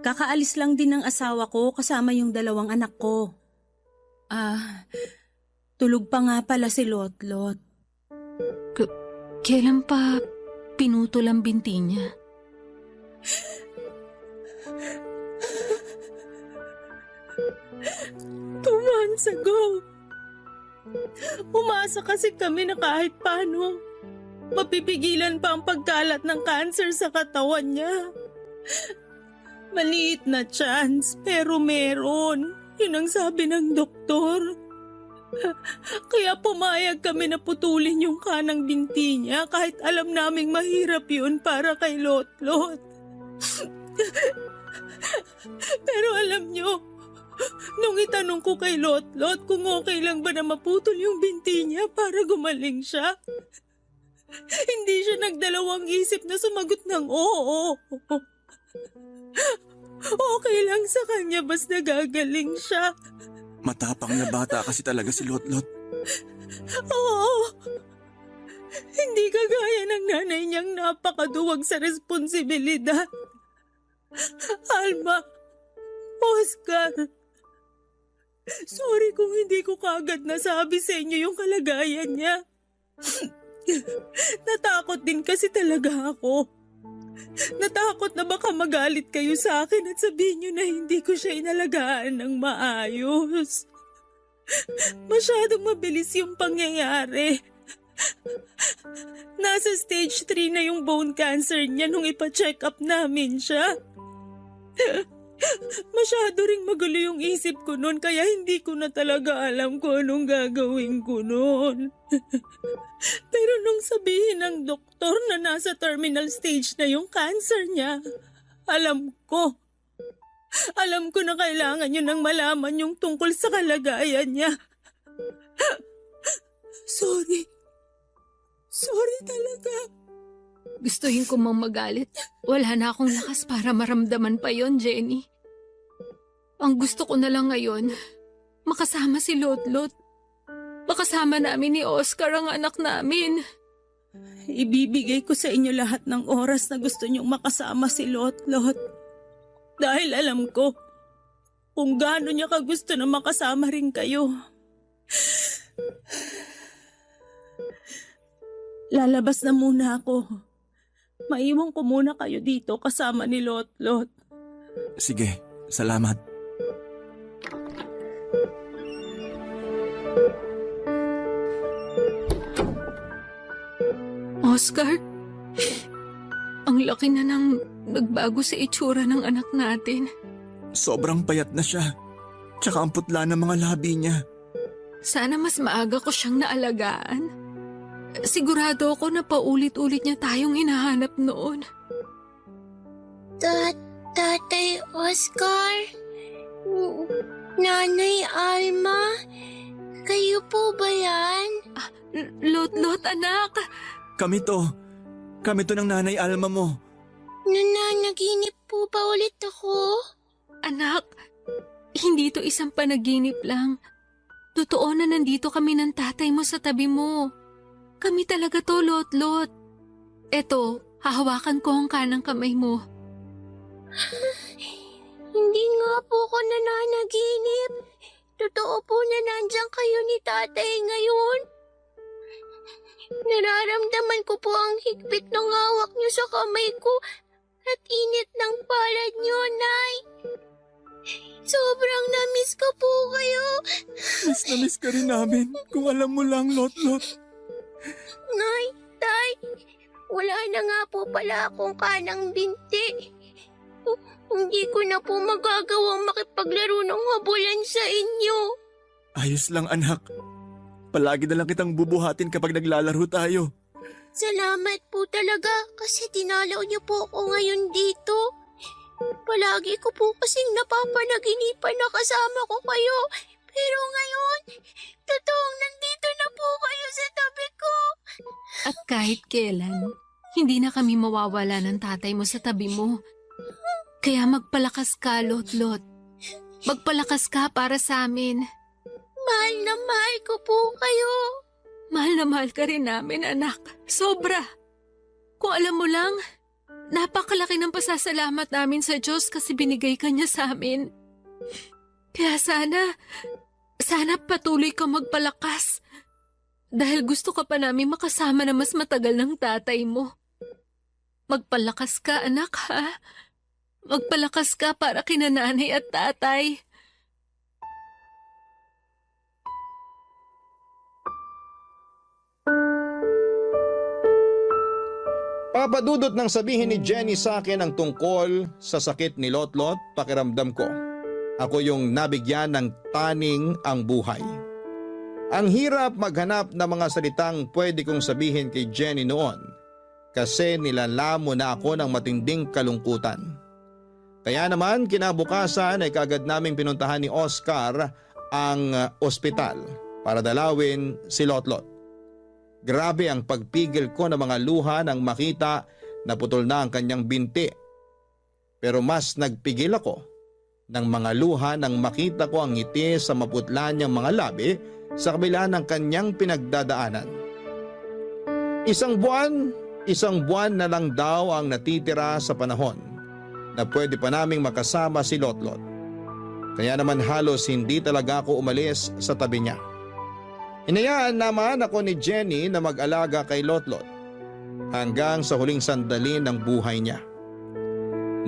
Kakaalis lang din ng asawa ko kasama yung 2 anak ko. Tulog pa nga pala si Lotlot.
Kailan pa pinutol ang binti niya?
2 months ago. Umasa kasi kami na kahit paano, mapipigilan pa ang pagkalat ng cancer sa katawan niya. Maliit na chance, pero meron. Yun ang sabi ng doktor. Kaya pumayag kami na putulin yung kanang binti niya kahit alam naming mahirap yun para kay Lotlot. Pero alam niyo, nung itanong ko kay Lotlot kung okay lang ba na maputol yung binti niya para gumaling siya, hindi siya nagdalawang isip na sumagot ng oo. Okay lang sa kanya basta gagaling siya.
Matapang na bata kasi talaga si Lotlot.
Oo. Hindi kagaya ng nanay niyang napakaduwag sa responsibilidad. Alma, Oscar, sorry kung hindi ko kagad nasabi sa inyo yung kalagayan niya. Natakot din kasi talaga ako. Natakot na baka magalit kayo sa akin at sabihin niyo na hindi ko siya inalagaan ng maayos. Masyadong mabilis yung pangyayari. Nasa stage 3 na yung bone cancer niya nung ipa-check up namin siya. Masyado ring magulo yung isip ko noon kaya hindi ko na talaga alam kung anong gagawin ko noon. Pero nung sabihin ng doktor na nasa terminal stage na yung cancer niya, alam ko. Alam ko na kailangan niyo nang malaman yung tungkol sa kalagayan niya. Sorry. Sorry talaga.
Gustuhin ko mang magalit. Wala na akong lakas para maramdaman pa yon, Jenny. Ang gusto ko na lang ngayon, makasama si Lotlot. Makasama namin ni Oscar ang anak namin.
Ibibigay ko sa inyo lahat ng oras na gusto niyong makasama si Lotlot. Dahil alam ko kung gaano niya kagusto na makasama rin kayo. Lalabas na muna ako. Maiwan ko muna kayo dito kasama ni Lotlot.
Sige, salamat.
Oscar, ang laki na nang nagbago sa itsura ng anak natin.
Sobrang payat na siya. Tsaka ang putla ng mga labi niya.
Sana mas maaga ko siyang naalagaan. Sigurado ako na paulit-ulit niya tayong hinahanap noon.
Tatay Oscar? Nanay Alma? Kayo po ba yan?
Lotlot, anak!
Kami to. Kami to ng nanay Alma mo.
Nananaginip po ba ulit ako?
Anak, hindi to isang panaginip lang. Totoo na nandito kami ng tatay mo sa tabi mo. Kami talaga to, Lotlot. Eto, hahawakan ko ang kanang kamay mo.
Hindi nga po ako nananaginip. Totoo po na nandiyan kayo ni tatay ngayon. Nararamdaman ko po ang higpit ng hawak niyo sa kamay ko at init ng palad niyo, Nay. Sobrang na-miss ko po kayo.
Miss na miss ka rin namin. Kung alam mo lang, Lotlot.
Nay, Tay, wala na nga po pala akong kanang binti. Hindi ko na po magagawang makipaglaro ng habulan sa inyo.
Ayos lang, anak. Palagi na lang kitang bubuhatin kapag naglalaro tayo.
Salamat po talaga kasi tinalaw niyo po ako ngayon dito. Palagi ko po kasing napapanaginipan na kasama ko kayo. Pero ngayon, totoong nandito na po kayo sa tabi ko.
At kahit kailan, hindi na kami mawawala ng tatay mo sa tabi mo. Kaya magpalakas ka, Lotlot. Magpalakas ka para sa amin.
Mahal na mahal ko po kayo.
Mahal na mahal ka rin namin, anak. Sobra. Kung alam mo lang, napakalaki ng pasasalamat namin sa Diyos kasi binigay ka niya sa amin. Kaya sana patuloy ka magpalakas. Dahil gusto ka pa namin makasama na mas matagal ng tatay mo. Magpalakas ka, anak, ha? Magpalakas ka para kina nanay at tatay.
Papadudot nang sabihin ni Jenny sa akin ang tungkol sa sakit ni Lotlot, pakiramdam ko. Ako yung nabigyan ng taning ang buhay. Ang hirap maghanap ng mga salitang pwede kong sabihin kay Jenny noon kasi nilalamo na ako ng matinding kalungkutan. Kaya naman kinabukasan ay kagad naming pinuntahan ni Oscar ang ospital para dalawin si Lotlot. Grabe ang pagpigil ko ng mga luha nang makita na putol na ang kanyang binti. Pero mas nagpigil ako ng mga luha nang makita ko ang ngiti sa maputla niyang mga labi sa kabila ng kanyang pinagdadaanan. Isang buwan na lang daw ang natitira sa panahon na pwede pa naming makasama si Lotlot. Kaya naman halos hindi talaga ako umalis sa tabi niya. Hinayaan naman ako ni Jenny na mag-alaga kay Lotlot hanggang sa huling sandali ng buhay niya.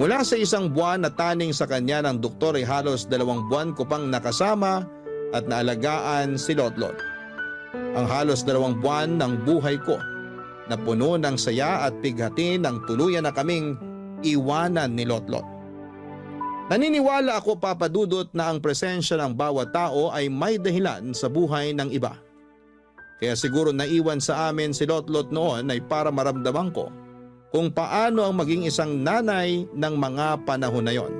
Mula sa isang buwan na taning sa kanya ng doktor ay halos 2 buwan ko pang nakasama at naalagaan si Lotlot. Ang halos 2 buwan ng buhay ko na puno ng saya at pighati ng tuluyan na kaming iwanan ni Lotlot. Naniniwala ako, Papadudot, na ang presensya ng bawat tao ay may dahilan sa buhay ng iba. Kaya siguro naiwan sa amin si Lotlot noon ay para maramdaman ko kung paano ang maging isang nanay ng mga panahon na yon.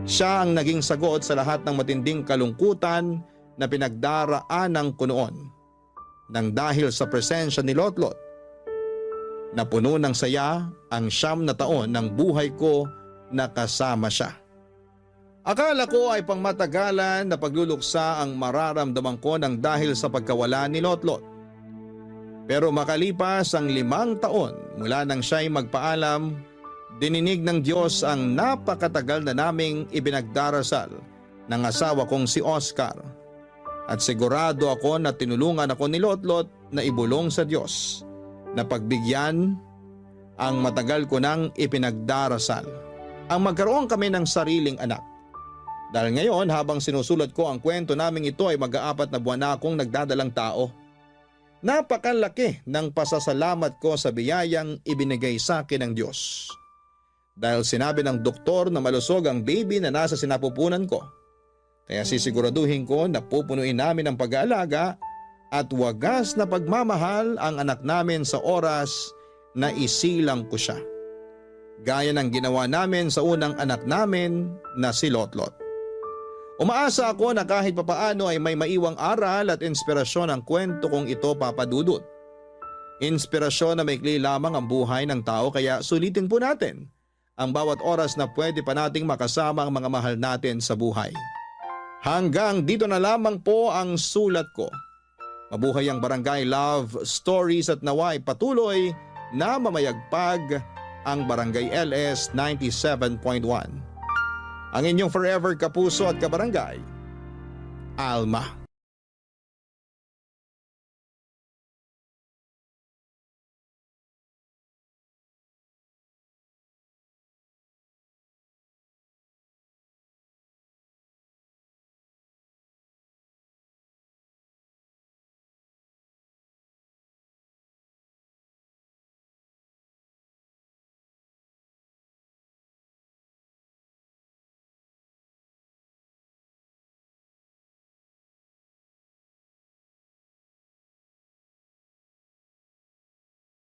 Siya ang naging sagot sa lahat ng matinding kalungkutan na pinagdaraanan ko noon nang dahil sa presensya ni Lotlot. Napuno ng saya ang 9 na taon ng buhay ko na kasama siya. Akala ko ay pangmatagalan na pagluluksa ang mararamdaman ko nang dahil sa pagkawala ni Lotlot. Pero makalipas ang 5 taon mula nang siya'y magpaalam, dininig ng Diyos ang napakatagal na naming ibinagdarasal ng asawa kong si Oscar. At sigurado ako na tinulungan ako ni Lotlot na ibulong sa Diyos na pagbigyan ang matagal ko nang ipinagdarasal. Ang magkaroon kami ng sariling anak. Dahil ngayon habang sinusulat ko ang kwento naming ito ay mag-4 na buwan na akong nagdadalang tao. Napakalaki ng pasasalamat ko sa biyayang ibinigay sa akin ng Diyos. Dahil sinabi ng doktor na malusog ang baby na nasa sinapupunan ko. Kaya sisiguraduhin ko na pupunuin namin ang pag-aalaga at wagas na pagmamahal ang anak namin sa oras na isilang ko siya. Gaya ng ginawa namin sa unang anak namin na si Lotlot. Umaasa ako na kahit papaano ay may maiwang aral at inspirasyon ang kwento kong ito, Papa Dudut. Inspirasyon na maikli lamang ang buhay ng tao, kaya sulitin po natin ang bawat oras na pwede pa nating makasama ang mga mahal natin sa buhay. Hanggang dito na lamang po ang sulat ko. Mabuhay ang Barangay Love Stories at naway patuloy na mamayagpag ang Barangay LS 97.1. Ang inyong forever kapuso at kabarangay, Alma.